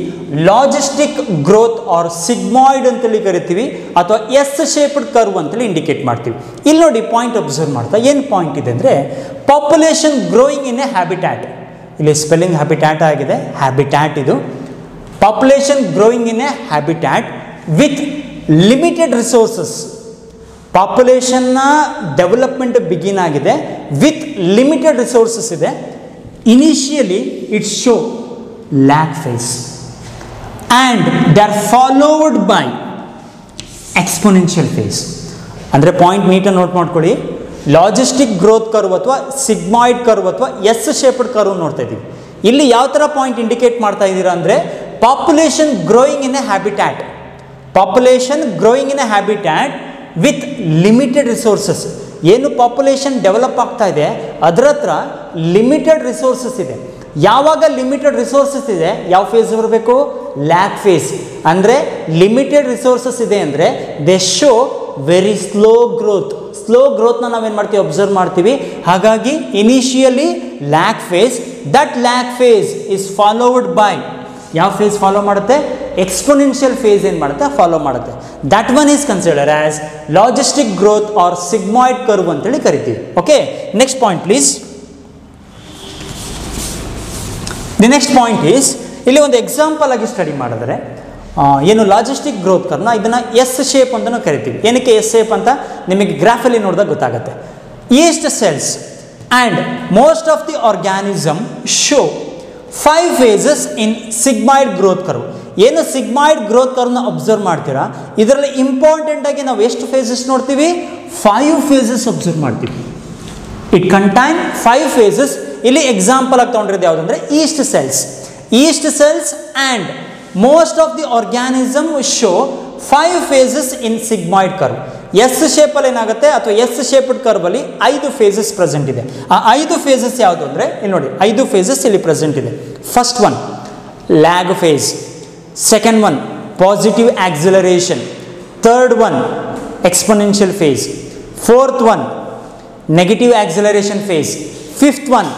[SPEAKER 1] logistic growth or sigmoid ಅಂತೇಳಿ ಕರಿತೀವಿ, ಅಥವಾ S shaped curve ಅಂತೇಳಿ indicate ಮಾಡ್ತೀವಿ. ಇಲ್ಲಿ ನೋಡಿ ಪಾಯಿಂಟ್ ಅಬ್ಸರ್ವ್ ಮಾಡ್ತಾ, ಏನು ಪಾಯಿಂಟ್ ಇದೆ ಅಂದರೆ, population growing in a habitat. ಇಲ್ಲಿ ಸ್ಪೆಲ್ಲಿಂಗ್ ಹ್ಯಾಬಿಟ್ಯಾಟ್ ಆಗಿದೆ, ಹ್ಯಾಬಿಟ್ಯಾಟ್ ಇದು. Population growing in a habitat with limited resources. ಪಾಪ್ಯುಲೇಷನ್ನ ಡೆವಲಪ್ಮೆಂಟ್ ಬಿಗಿನ್ ಆಗಿದೆ, ವಿತ್ ಲಿಮಿಟೆಡ್ ರಿಸೋರ್ಸಸ್ ಇದೆ. Initially it show lag phase and they are followed by exponential phase. ಅಂದರೆ point ನೀಟಾಗಿ note ಮಾಡ್ಕೊಳ್ಳಿ. Logistic growth curve ಅಥವಾ sigmoid curve ಅಥವಾ S shaped curve ನೋಡ್ತಾ ಇದ್ದೀವಿ. ಇಲ್ಲಿ ಯಾವ ಥರ ಪಾಯಿಂಟ್ ಇಂಡಿಕೇಟ್ ಮಾಡ್ತಾ ಇದ್ದೀರಾ ಅಂದರೆ, population growing in a habitat. Population growing in a habitat with limited resources. ಏನು ಪಾಪ್ಯುಲೇಷನ್ ಡೆವಲಪ್ ಆಗ್ತಾ ಇದೆ ಅದರ ಹತ್ರ ಲಿಮಿಟೆಡ್ ರಿಸೋರ್ಸಸ್ ಇದೆ. ಯಾವಾಗ ಲಿಮಿಟೆಡ್ ರಿಸೋರ್ಸಸ್ ಇದೆ, ಯಾವ ಫೇಸ್ ಬರಬೇಕು, ಲ್ಯಾಗ್ ಫೇಸ್. ಅಂದರೆ ಲಿಮಿಟೆಡ್ ರಿಸೋರ್ಸಸ್ ಇದೆ ಅಂದರೆ they show very slow growth. Slow ಗ್ರೋತ್ನ ನಾವೇನು ಮಾಡ್ತೀವಿ, ಅಬ್ಸರ್ವ್ ಮಾಡ್ತೀವಿ. ಹಾಗಾಗಿ initially lag phase, that lag phase is followed by, ಯಾವ ಫೇಸ್ ಫಾಲೋ ಮಾಡುತ್ತೆ, ಎಕ್ಸ್ಪೊನೆನ್ಷಿಯಲ್ ಫೇಸ್ ಏನು ಮಾಡುತ್ತೆ, ಫಾಲೋ ಮಾಡುತ್ತೆ. That one is considered as logistic growth or sigmoid curve ಅಂತೇಳಿ ಕರಿತೀವಿ. Okay, next point please. The next point is, ಇಲ್ಲಿ ಒಂದು example ಆಗಿ ಸ್ಟಡಿ ಮಾಡಿದ್ರೆ, ಏನು ಲಾಜಿಸ್ಟಿಕ್ ಗ್ರೋತ್ ಕರ್ವ್ನ ಇದನ್ನು ಎಸ್ ಶೇಪ್ ಅಂತಲೂ ಕರಿತೀವಿ. ಏನಕ್ಕೆ ಎಸ್ ಶೇಪ್ ಅಂತ ನಿಮಗೆ ಗ್ರಾಫಲ್ಲಿ ನೋಡಿದಾಗ ಗೊತ್ತಾಗುತ್ತೆ. East cells and most of the organism show 5 phases in sigmoid growth curve. ಏನು ಸಿಗ್ಮಾಯ್ಡ್ ಗ್ರೋತ್ ಕರ್ವ್ನ ಅಬ್ಸರ್ವ್ ಮಾಡ್ತೀರಾ, ಇದರಲ್ಲಿ ಇಂಪಾರ್ಟೆಂಟ್ ಆಗಿ ನಾವು ಎಷ್ಟು ಫೇಸಸ್ ನೋಡ್ತೀವಿ, 5 phases ಅಬ್ಸರ್ವ್ ಮಾಡ್ತೀವಿ. It contain 5 phases. ಇಲ್ಲಿ ಎಕ್ಸಾಂಪಲ್ ಆಗಿ ತೊಗೊಂಡಿರೋದು ಯಾವುದಂದ್ರೆ yeast cells. Yeast cells and most of the organism show 5 phases in sigmoid curve. S ಶೇಪಲ್ಲಿ ಏನಾಗುತ್ತೆ, ಅಥವಾ ಎಸ್ ಶೇಪ್ಡ್ ಕರ್ವಲ್ಲಿ 5 phases ಪ್ರೆಸೆಂಟ್ ಇದೆ. ಆ 5 phases ಯಾವುದು ಅಂದರೆ, ಇಲ್ಲಿ ನೋಡಿ 5 phases ಇಲ್ಲಿ ಪ್ರೆಸೆಂಟ್ ಇದೆ. First one lag phase, second one positive acceleration, third one exponential phase, fourth one negative acceleration phase, fifth one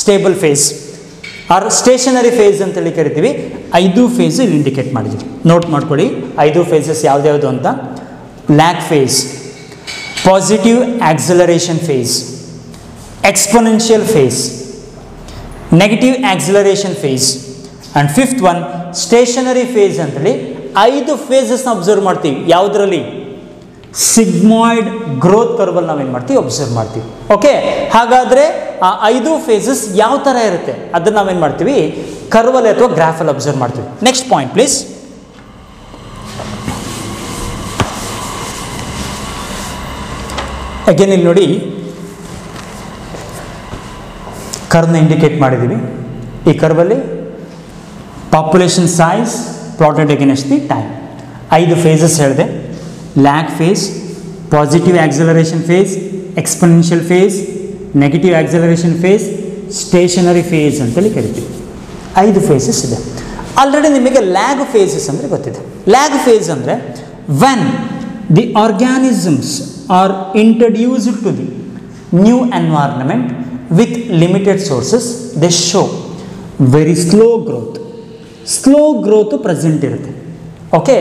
[SPEAKER 1] stable phase or stationary phase ಅಂತೇಳಿ ಕರಿತೀವಿ. 5 ಫೇಸ್ ಇಲ್ಲಿ ಇಂಡಿಕೇಟ್ ಮಾಡಿದ್ವಿ. ನೋಟ್ ಮಾಡ್ಕೊಳ್ಳಿ 5 phases ಯಾವ್ದ್ಯಾವುದು ಅಂತ. Lag phase, positive acceleration phase, exponential phase, negative acceleration phase and fifth one stationary phase ಅಂತೇಳಿ 5 phases observe ಮಾಡ್ತೀವಿ. ಯಾವುದರಲ್ಲಿ, ಸಿಗ್ಮಾಯ್ಡ್ ಗ್ರೋತ್ ಕರ್ವಲ್ಲಿ ನಾವೇನು ಮಾಡ್ತೀವಿ ಅಬ್ಸರ್ವ್ ಮಾಡ್ತೀವಿ. ಓಕೆ, ಹಾಗಾದರೆ ಆ 5 ಫೇಸಸ್ ಯಾವ ಥರ ಇರುತ್ತೆ ಅದನ್ನು ನಾವೇನು ಮಾಡ್ತೀವಿ ಕರ್ವಲ್ಲಿ ಅಥವಾ ಗ್ರಾಫಲ್ಲಿ ಅಬ್ಸರ್ವ್ ಮಾಡ್ತೀವಿ. Next point please. ಅಗೇನ್ ಇಲ್ಲಿ ನೋಡಿ ಕರ್ವ್ನ ಇಂಡಿಕೇಟ್ ಮಾಡಿದ್ದೀವಿ. ಈ ಕರ್ವಲ್ಲಿ population size plotted against the time. 5 phases ಹೇಳಿದೆ. Lag phase, positive acceleration phase, exponential phase, negative acceleration phase, stationary phase ಅಂತೇಳಿ ಕರಿತೀವಿ. 5 ಫೇಸಸ್ ಇದೆ. ಆಲ್ರೆಡಿ ನಿಮಗೆ ಲ್ಯಾಗ್ ಫೇಸಸ್ ಅಂದರೆ ಗೊತ್ತಿದೆ. ಲ್ಯಾಗ್ ಫೇಸ್ ಅಂದರೆ when the organisms are introduced to the new environment with limited sources, they show very slow growth present ಇರುತ್ತೆ. Okay,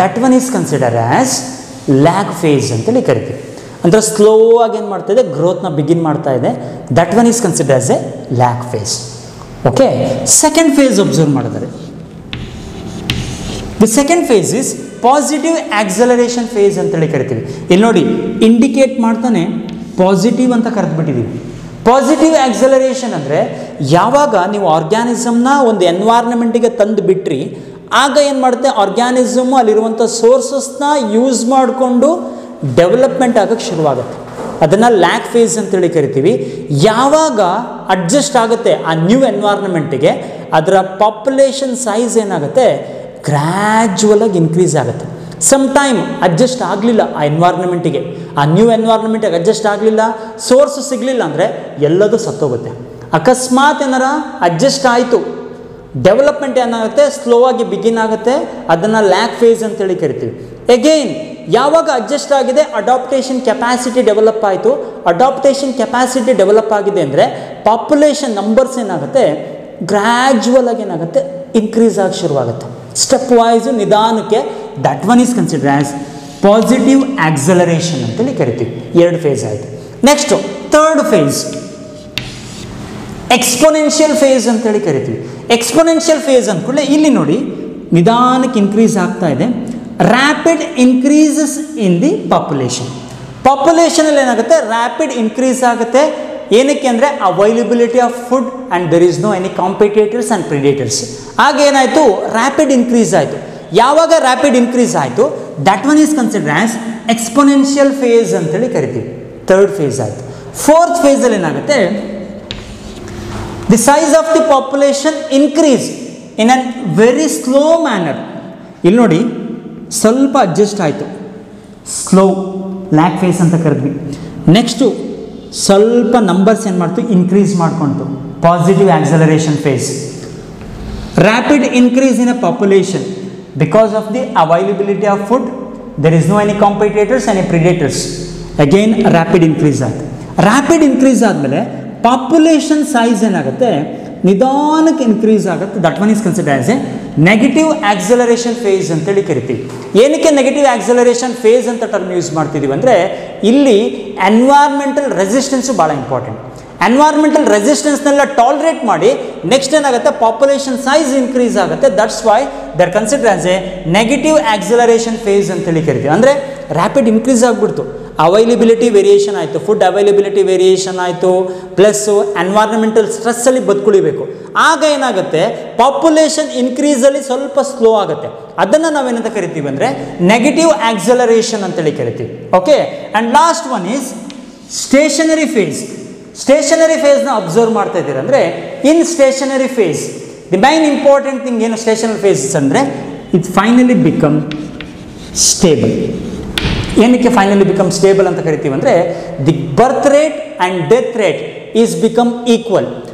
[SPEAKER 1] that one is consider as lag phase ಅಂತೇಳಿ ಕರಿತೀವಿ. ಅಂದರೆ slow ಆಗಿ ಏನು ಮಾಡ್ತಾ ಇದೆ, ಗ್ರೋತ್ನ ಬಿಗಿನ್ ಮಾಡ್ತಾ ಇದೆ. That one is consider as a lag phase. Okay, second phase observe ಮಾಡಿದರೆ the second phase is positive acceleration phase ಅಂತೇಳಿ ಕರಿತೀವಿ. ಇಲ್ಲಿ ನೋಡಿ ಇಂಡಿಕೇಟ್ ಮಾಡ್ತಾನೆ ಪಾಸಿಟಿವ್ ಅಂತ ಕರೆದ್ಬಿಟ್ಟಿದ್ದೀವಿ. ಪಾಸಿಟಿವ್ ಆಕ್ಸಲರೇಷನ್ ಅಂದರೆ ಯಾವಾಗ ನೀವು ಆರ್ಗ್ಯಾನಿಸಮ್ನ ಒಂದು ಎನ್ವೈರ್ನ್ಮೆಂಟಿಗೆ ತಂದು ಬಿಟ್ರಿ, ಆಗ ಏನು ಮಾಡುತ್ತೆ, ಆರ್ಗ್ಯಾನಿಸಮು ಅಲ್ಲಿರುವಂಥ ಸೋರ್ಸಸ್ನ ಯೂಸ್ ಮಾಡಿಕೊಂಡು ಡೆವಲಪ್ಮೆಂಟ್ ಆಗೋಕ್ಕೆ ಶುರುವಾಗುತ್ತೆ. ಅದನ್ನು ಲ್ಯಾಗ್ ಫೇಸ್ ಅಂತೇಳಿ ಕರಿತೀವಿ. ಯಾವಾಗ ಅಡ್ಜಸ್ಟ್ ಆಗುತ್ತೆ ಆ ನ್ಯೂ ಎನ್ವೈರ್ನ್ಮೆಂಟಿಗೆ, ಅದರ ಪಾಪ್ಯುಲೇಷನ್ ಸೈಜ್ ಏನಾಗುತ್ತೆ, ಗ್ರ್ಯಾಜುವಲ್ ಆಗಿ ಇನ್ಕ್ರೀಸ್ ಆಗುತ್ತೆ. ಸಮ್ ಟೈಮ್ ಅಡ್ಜಸ್ಟ್ ಆಗಲಿಲ್ಲ ಆ ಎನ್ವೈರ್ನ್ಮೆಂಟಿಗೆ, ಆ ನ್ಯೂ ಎನ್ವೈರ್ನ್ಮೆಂಟಿಗೆ ಅಡ್ಜಸ್ಟ್ ಆಗಲಿಲ್ಲ, ಸೋರ್ಸ್ ಸಿಗಲಿಲ್ಲ ಅಂದರೆ ಎಲ್ಲದೂ ಸತ್ತೋಗುತ್ತೆ. ಅಕಸ್ಮಾತ್ ಏನಾರ ಅಡ್ಜಸ್ಟ್ ಆಯಿತು, ಡೆವಲಪ್ಮೆಂಟ್ ಏನಾಗುತ್ತೆ, ಸ್ಲೋ ಆಗಿ ಬಿಗಿನ್ ಆಗುತ್ತೆ. ಅದನ್ನು ಲ್ಯಾಗ್ ಫೇಸ್ ಅಂತೇಳಿ ಕರಿತೀವಿ. ಎಗೈನ್ ಯಾವಾಗ ಅಡ್ಜಸ್ಟ್ ಆಗಿದೆ, ಅಡಾಪ್ಟೇಷನ್ ಕೆಪಾಸಿಟಿ ಡೆವಲಪ್ ಆಯಿತು. ಅಡಾಪ್ಟೇಷನ್ ಕೆಪಾಸಿಟಿ ಡೆವಲಪ್ ಆಗಿದೆ ಅಂದರೆ ಪಾಪ್ಯುಲೇಷನ್ ನಂಬರ್ಸ್ ಏನಾಗುತ್ತೆ, ಗ್ರ್ಯಾಜುವಲ್ ಆಗಿ ಏನಾಗುತ್ತೆ, ಇನ್ಕ್ರೀಸ್ ಆಗಿ ಶುರುವಾಗುತ್ತೆ. ಸ್ಟೆಪ್ ವೈಸ್ ನಿಧಾನಕ್ಕೆ. That one is consider as positive acceleration ಅಂತೇಳಿ ಕರಿತೀವಿ. 2 ಫೇಸ್ ಆಯಿತು. Next third phase exponential phase ಅಂತೇಳಿ ಕರಿತೀವಿ. ಎಕ್ಸ್ಪೊನೆನ್ಷಿಯಲ್ ಫೇಸ್ ಅಂದ್ಕೊಳ್ಳೆ ಇಲ್ಲಿ ನೋಡಿ ನಿಧಾನಕ್ಕೆ ಇನ್ಕ್ರೀಸ್ ಆಗ್ತಾ ಇದೆ. ರ್ಯಾಪಿಡ್ ಇನ್ಕ್ರೀಸಸ್ ಇನ್ ದಿ ಪಾಪ್ಯುಲೇಷನಲ್ಲಿ ಏನಾಗುತ್ತೆ, ರ್ಯಾಪಿಡ್ ಇನ್ಕ್ರೀಸ್ ಆಗುತ್ತೆ. ಏನಕ್ಕೆ ಅಂದರೆ availability of food and there is no any competitors and predators. ಆಗೇನಾಯಿತು, ರ್ಯಾಪಿಡ್ ಇನ್ಕ್ರೀಸ್ ಆಯಿತು. ಯಾವಾಗ ರ್ಯಾಪಿಡ್ ಇನ್ಕ್ರೀಸ್ ಆಯಿತು, that one is consider as exponential phase ಅಂತೇಳಿ ಕರಿತೀವಿ. ಥರ್ಡ್ ಫೇಸ್ ಆಯಿತು. ಫೋರ್ತ್ ಫೇಸಲ್ಲಿ ಏನಾಗುತ್ತೆ, the size of the population increase in an very slow manner. ಇಲ್ಲಿ ನೋಡಿ ಸ್ವಲ್ಪ ಅಡ್ಜಸ್ಟ್ ಆಯಿತು, ಸ್ಲೋ ಲ್ಯಾಗ್ ಫೇಸ್ ಅಂತ ಕರೆದ್ವಿ. ನೆಕ್ಸ್ಟು ಸ್ವಲ್ಪ ನಂಬರ್ಸ್ ಏನು ಮಾಡ್ತು, ಇನ್ಕ್ರೀಸ್ ಮಾಡ್ಕೊಳ್ತು, positive acceleration phase. Rapid increase in a population because of the availability of food, there is no any competitors, any predators. Again rapid increase ಆಗುತ್ತೆ. Rapid increase ಆದಮೇಲೆ population size ಏನಾಗುತ್ತೆ, ನಿಧಾನಕ್ಕೆ increase ಆಗುತ್ತೆ. That one is consider as a negative acceleration phase ಅಂತೇಳಿ ಕರಿತೀವಿ. ಏನಕ್ಕೆ negative acceleration phase ಅಂತ term use ಮಾಡ್ತಿದ್ದೀವಿ ಅಂದರೆ, ಇಲ್ಲಿ ಎನ್ವೈರ್ಮೆಂಟಲ್ ರೆಸಿಸ್ಟೆನ್ಸು ಭಾಳ ಇಂಪಾರ್ಟೆಂಟ್. ಎನ್ವೈರ್ಮೆಂಟಲ್ ರೆಸಿಸ್ಟೆನ್ಸ್ನೆಲ್ಲ ಟಾಲರೇಟ್ ಮಾಡಿ ನೆಕ್ಸ್ಟ್ ಏನಾಗುತ್ತೆ, ಪಾಪ್ಯುಲೇಷನ್ ಸೈಜ್ ಇನ್ಕ್ರೀಸ್ ಆಗುತ್ತೆ. That's why there consider as a negative acceleration phase ಅಂತೇಳಿ ಕರಿತೀವಿ. ಅಂದರೆ ರ್ಯಾಪಿಡ್ ಇನ್ಕ್ರೀಸ್ ಆಗಿಬಿಡ್ತು, ಅವೈಲಬಿಲಿಟಿ ವೇರಿಯೇಷನ್ ಆಯಿತು, ಫುಡ್ ಅವೈಲಬಿಲಿಟಿ ವೇರಿಯೇಷನ್ ಆಯಿತು, ಪ್ಲಸ್ಸು ಎನ್ವೈರ್ಮೆಂಟಲ್ ಸ್ಟ್ರೆಸ್ಸಲ್ಲಿ ಬದುಕುಳಿಬೇಕು. ಆಗ ಏನಾಗುತ್ತೆ, ಪಾಪ್ಯುಲೇಷನ್ ಇನ್ಕ್ರೀಸಲ್ಲಿ ಸ್ವಲ್ಪ ಸ್ಲೋ ಆಗುತ್ತೆ. ಅದನ್ನು ನಾವೇನಂತ ಕರಿತೀವಿ ಅಂದರೆ ನೆಗೆಟಿವ್ ಆಕ್ಸಲರೇಷನ್ ಅಂತೇಳಿ ಕರಿತೀವಿ. Okay, and last one is stationary phase. Stationary ಫೇಸ್ನ ಅಬ್ಸರ್ವ್ ಮಾಡ್ತಾ ಇದ್ದೀರ ಅಂದರೆ, in stationary phase the main important thing ಏನು ಸ್ಟೇಷನರಿ ಫೇಸಸ್ ಅಂದರೆ, ಇಟ್ ಫೈನಲಿ ಬಿಕಮ್ ಸ್ಟೇಬಲ್. ಏನಕ್ಕೆ ಫೈನಲಿ ಬಿಕಮ್ ಸ್ಟೇಬಲ್ ಅಂತ ಕರಿತೀವಿ ಅಂದರೆ, the birth rate and death rate is become equal.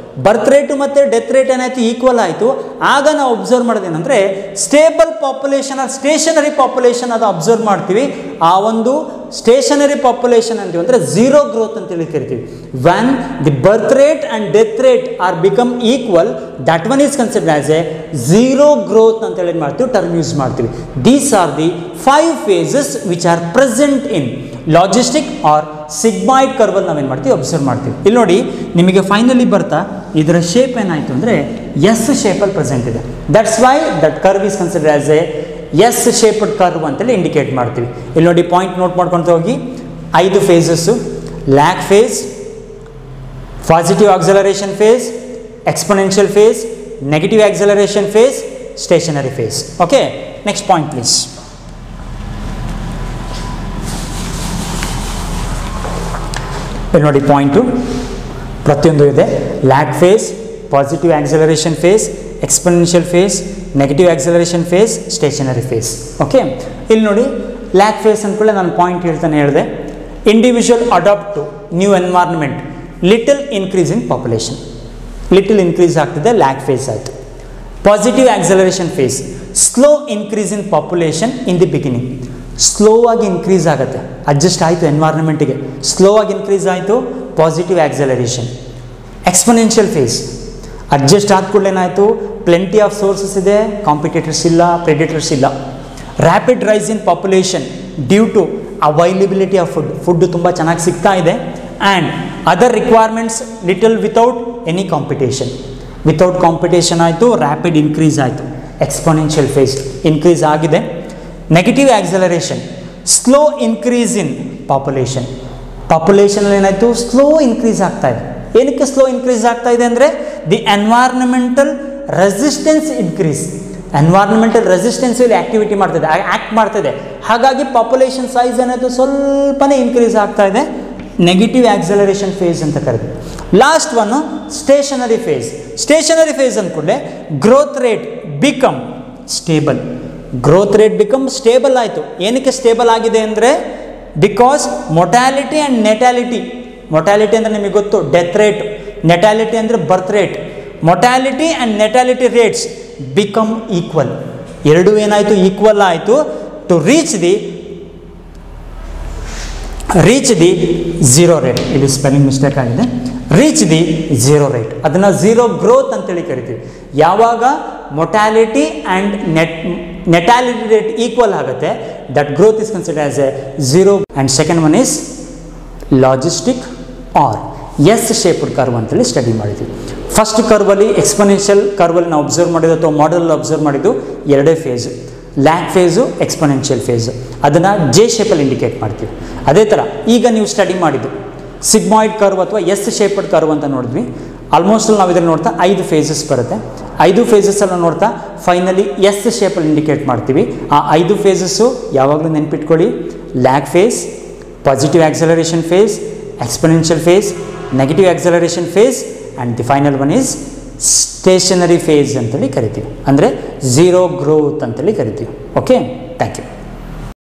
[SPEAKER 1] Birth rate ಮತ್ತು ಡೆತ್ ರೇಟ್ ಏನಾಯಿತು, ಈಕ್ವಲ್ ಆಯಿತು. ಆಗ ನಾವು ಅಬ್ಸರ್ವ್ ಮಾಡೋದೇನೆಂದರೆ stable population or stationary population ಅದು ಅಬ್ಸರ್ವ್ ಮಾಡ್ತೀವಿ. ಆ ಒಂದು ಸ್ಟೇಷನರಿ ಪಾಪ್ಯುಲೇಷನ್ ಅಂತೀವಿ ಅಂದರೆ ಝೀರೋ ಗ್ರೋತ್ ಅಂತೇಳಿ ಕರಿತೀವಿ. When the birth rate and death rate are become equal, that one is consider as a zero growth ಅಂತೇಳಿ ಏನು ಮಾಡ್ತೀವಿ, ಟರ್ಮ್ ಯೂಸ್ ಮಾಡ್ತೀವಿ. These are the 5 phases which are present in logistic or sigmoid ಕರ್ವಲ್ಲಿ ನಾವೇನು ಮಾಡ್ತೀವಿ, observe ಮಾಡ್ತೀವಿ. ಇಲ್ಲಿ ನೋಡಿ ನಿಮಗೆ ಫೈನಲಿ ಬರ್ತಾ ಇದರ ಶೇಪ್ ಏನಾಯಿತು ಅಂದರೆ ಎಸ್ ಶೇಪಲ್ಲಿ ಪ್ರೆಸೆಂಟ್ ಇದೆ. That's why that curve is consider as a S shaped curve ಅಂತೇಳಿ ಇಂಡಿಕೇಟ್ ಮಾಡ್ತೀವಿ. ಇಲ್ಲಿ ನೋಡಿ ಪಾಯಿಂಟ್ ನೋಟ್ ಮಾಡ್ಕೊಳ್ತಾ ಹೋಗಿ, 5 phases: lag phase, positive acceleration phase, exponential phase, negative acceleration phase, stationary phase. Okay, next point please. ಇಲ್ಲಿ ನೋಡಿ point ಪ್ರತಿಯೊಂದು ಇದೆ. Lag phase, positive acceleration phase, exponential phase, negative acceleration phase, stationary phase. Okay, ಇಲ್ಲಿ ನೋಡಿ lag phase ಅಂದ್ಕೊಳ್ಳೆ ನಾನು point ಹೇಳಿದೆ. Individual adapt to new environment, little increase in population. Little increase ಆಗ್ತಿದೆ, ಲ್ಯಾಗ್ ಫೇಸ್ ಆಯಿತು. Positive acceleration phase, slow increase in population in the beginning. Slow ಆಗಿ increase ಆಗುತ್ತೆ, adjust ಆಯಿತು ಎನ್ವೈರ್ನ್ಮೆಂಟಿಗೆ, ಸ್ಲೋ ಆಗಿ ಇನ್ಕ್ರೀಸ್ ಆಯಿತು, positive acceleration. Exponential phase, adjust ಆದ ಕೂಡಲೇ ಏನಾಯಿತು, ಪ್ಲೆಂಟಿ ಆಫ್ ಸೋರ್ಸಸ್ ಇದೆ, ಕಾಂಪಿಟೇಟರ್ಸ್ ಇಲ್ಲ, ಪ್ರೆಡಿಟರ್ಸ್ ಇಲ್ಲ. Rapid rise in population due to availability of food ತುಂಬ ಚೆನ್ನಾಗಿ ಸಿಗ್ತಾ ಇದೆ, and other requirements little without any competition. Without competition ಆಯಿತು, ರ್ಯಾಪಿಡ್ ಇನ್ಕ್ರೀಸ್ ಆಯಿತು. ಎಕ್ಸ್ಪೊನೆನ್ಷಿಯಲ್ ಫೇಸ್ ಇನ್ಕ್ರೀಸ್ ಆಗಿದೆ. Negative acceleration, slow increase in population. ಪಾಪ್ಯುಲೇಷನಲ್ಲಿ ಏನಾಯಿತು, ಸ್ಲೋ ಇನ್ಕ್ರೀಸ್ ಆಗ್ತಾ ಇದೆ. ಏನಕ್ಕೆ ಸ್ಲೋ ಇನ್ಕ್ರೀಸ್ ಆಗ್ತಾ ಇದೆ ಅಂದರೆ the environmental resistance increase. Environmental resistance ಇಲ್ಲಿ ಆ್ಯಕ್ಟಿವಿಟಿ ಮಾಡ್ತಿದೆ, ಆ್ಯಕ್ಟ್ ಮಾಡ್ತಿದೆ. ಹಾಗಾಗಿ ಪಾಪ್ಯುಲೇಷನ್ ಸೈಜ್ ಏನಾಯಿತು, ಸ್ವಲ್ಪನೇ ಇನ್ಕ್ರೀಸ್ ಆಗ್ತಾ ಇದೆ. ನೆಗೆಟಿವ್ ಆಕ್ಸಲರೇಷನ್ ಫೇಸ್ ಅಂತ ಕರೆದು. Last one stationary phase. Stationary phase ಅಂದ್ಕೊಂಡೆ growth rate become stable. Growth rate become stable ಆಯಿತು. ಏನಕ್ಕೆ ಸ್ಟೇಬಲ್ ಆಗಿದೆ ಅಂದರೆ ಬಿಕಾಸ್ ಮೊಟ್ಯಾಲಿಟಿ ಆ್ಯಂಡ್ ನೆಟ್ಯಾಲಿಟಿ. ಮೊಟ್ಯಾಲಿಟಿ ಅಂದರೆ ನಿಮಗೆ ಗೊತ್ತು, ಡೆತ್ ರೇಟ್. ನೆಟ್ಯಾಲಿಟಿ ಅಂದರೆ birth rate. Mortality and natality rates become equal. ಎರಡೂ ಏನಾಯಿತು, ಈಕ್ವಲ್ ಆಯಿತು to reach the zero rate. ಇಲ್ಲಿ ಸ್ಪೆಲ್ಲಿಂಗ್ ಮಿಸ್ಟೇಕ್ ಆಗಿದೆ. ರೀಚ್ ದಿ ಝೀರೋ ರೇಟ್, ಅದನ್ನು ಝೀರೋ ಗ್ರೋತ್ ಅಂತೇಳಿ ಕರಿತೀವಿ. ಯಾವಾಗ mortality and natality rate equal ಆಗುತ್ತೆ, that growth is considered as a zero. And second one is logistic or S shaped curve ಅಂತೇಳಿ study ಮಾಡಿದ್ವಿ. First ಕರ್ವಲ್ಲಿ exponential ಕರ್ವಲ್ಲಿ ನಾವು ಅಬ್ಸರ್ವ್ ಮಾಡಿದ್ದು ಅಥವಾ ಮಾಡೆಲ್ ಅಬ್ಸರ್ವ್ ಮಾಡಿದ್ದು ಎರಡೇ phase, lag phase, exponential phase. ಅದನ್ನು ಜೆ ಶೇಪಲ್ಲಿ ಇಂಡಿಕೇಟ್ ಮಾಡ್ತೀವಿ. ಅದೇ ಥರ ಈಗ ನೀವು ಸ್ಟಡಿ ಮಾಡಿದ್ದು ಸಿಗ್ಮಾಯ್ಡ್ ಕರ್ವ್ ಅಥವಾ ಎಸ್ ಶೇಪ್ಡ್ ಕರ್ವ್ ಅಂತ ನೋಡಿದ್ವಿ. ಆಲ್ಮೋಸ್ಟ್ ನಾವು ಇದನ್ನು ನೋಡ್ತಾ 5 ಫೇಸಸ್ ಬರುತ್ತೆ. 5 ಫೇಸಸ್ಸನ್ನು ನೋಡ್ತಾ ಫೈನಲಿ ಎಸ್ ಶೇಪಲ್ಲಿ ಇಂಡಿಕೇಟ್ ಮಾಡ್ತೀವಿ. ಆ 5 ಫೇಸಸ್ಸು ಯಾವಾಗಲೂ ನೆನ್ಪಿಟ್ಕೊಳ್ಳಿ: lag phase, positive acceleration phase, exponential phase, negative acceleration phase, and the final one is stationary phase ಅಂತೇಳಿ ಕರಿತೀವಿ. ಅಂದರೆ ಝೀರೋ ಗ್ರೋತ್ ಅಂತೇಳಿ ಕರಿತೀವಿ. Okay, thank you.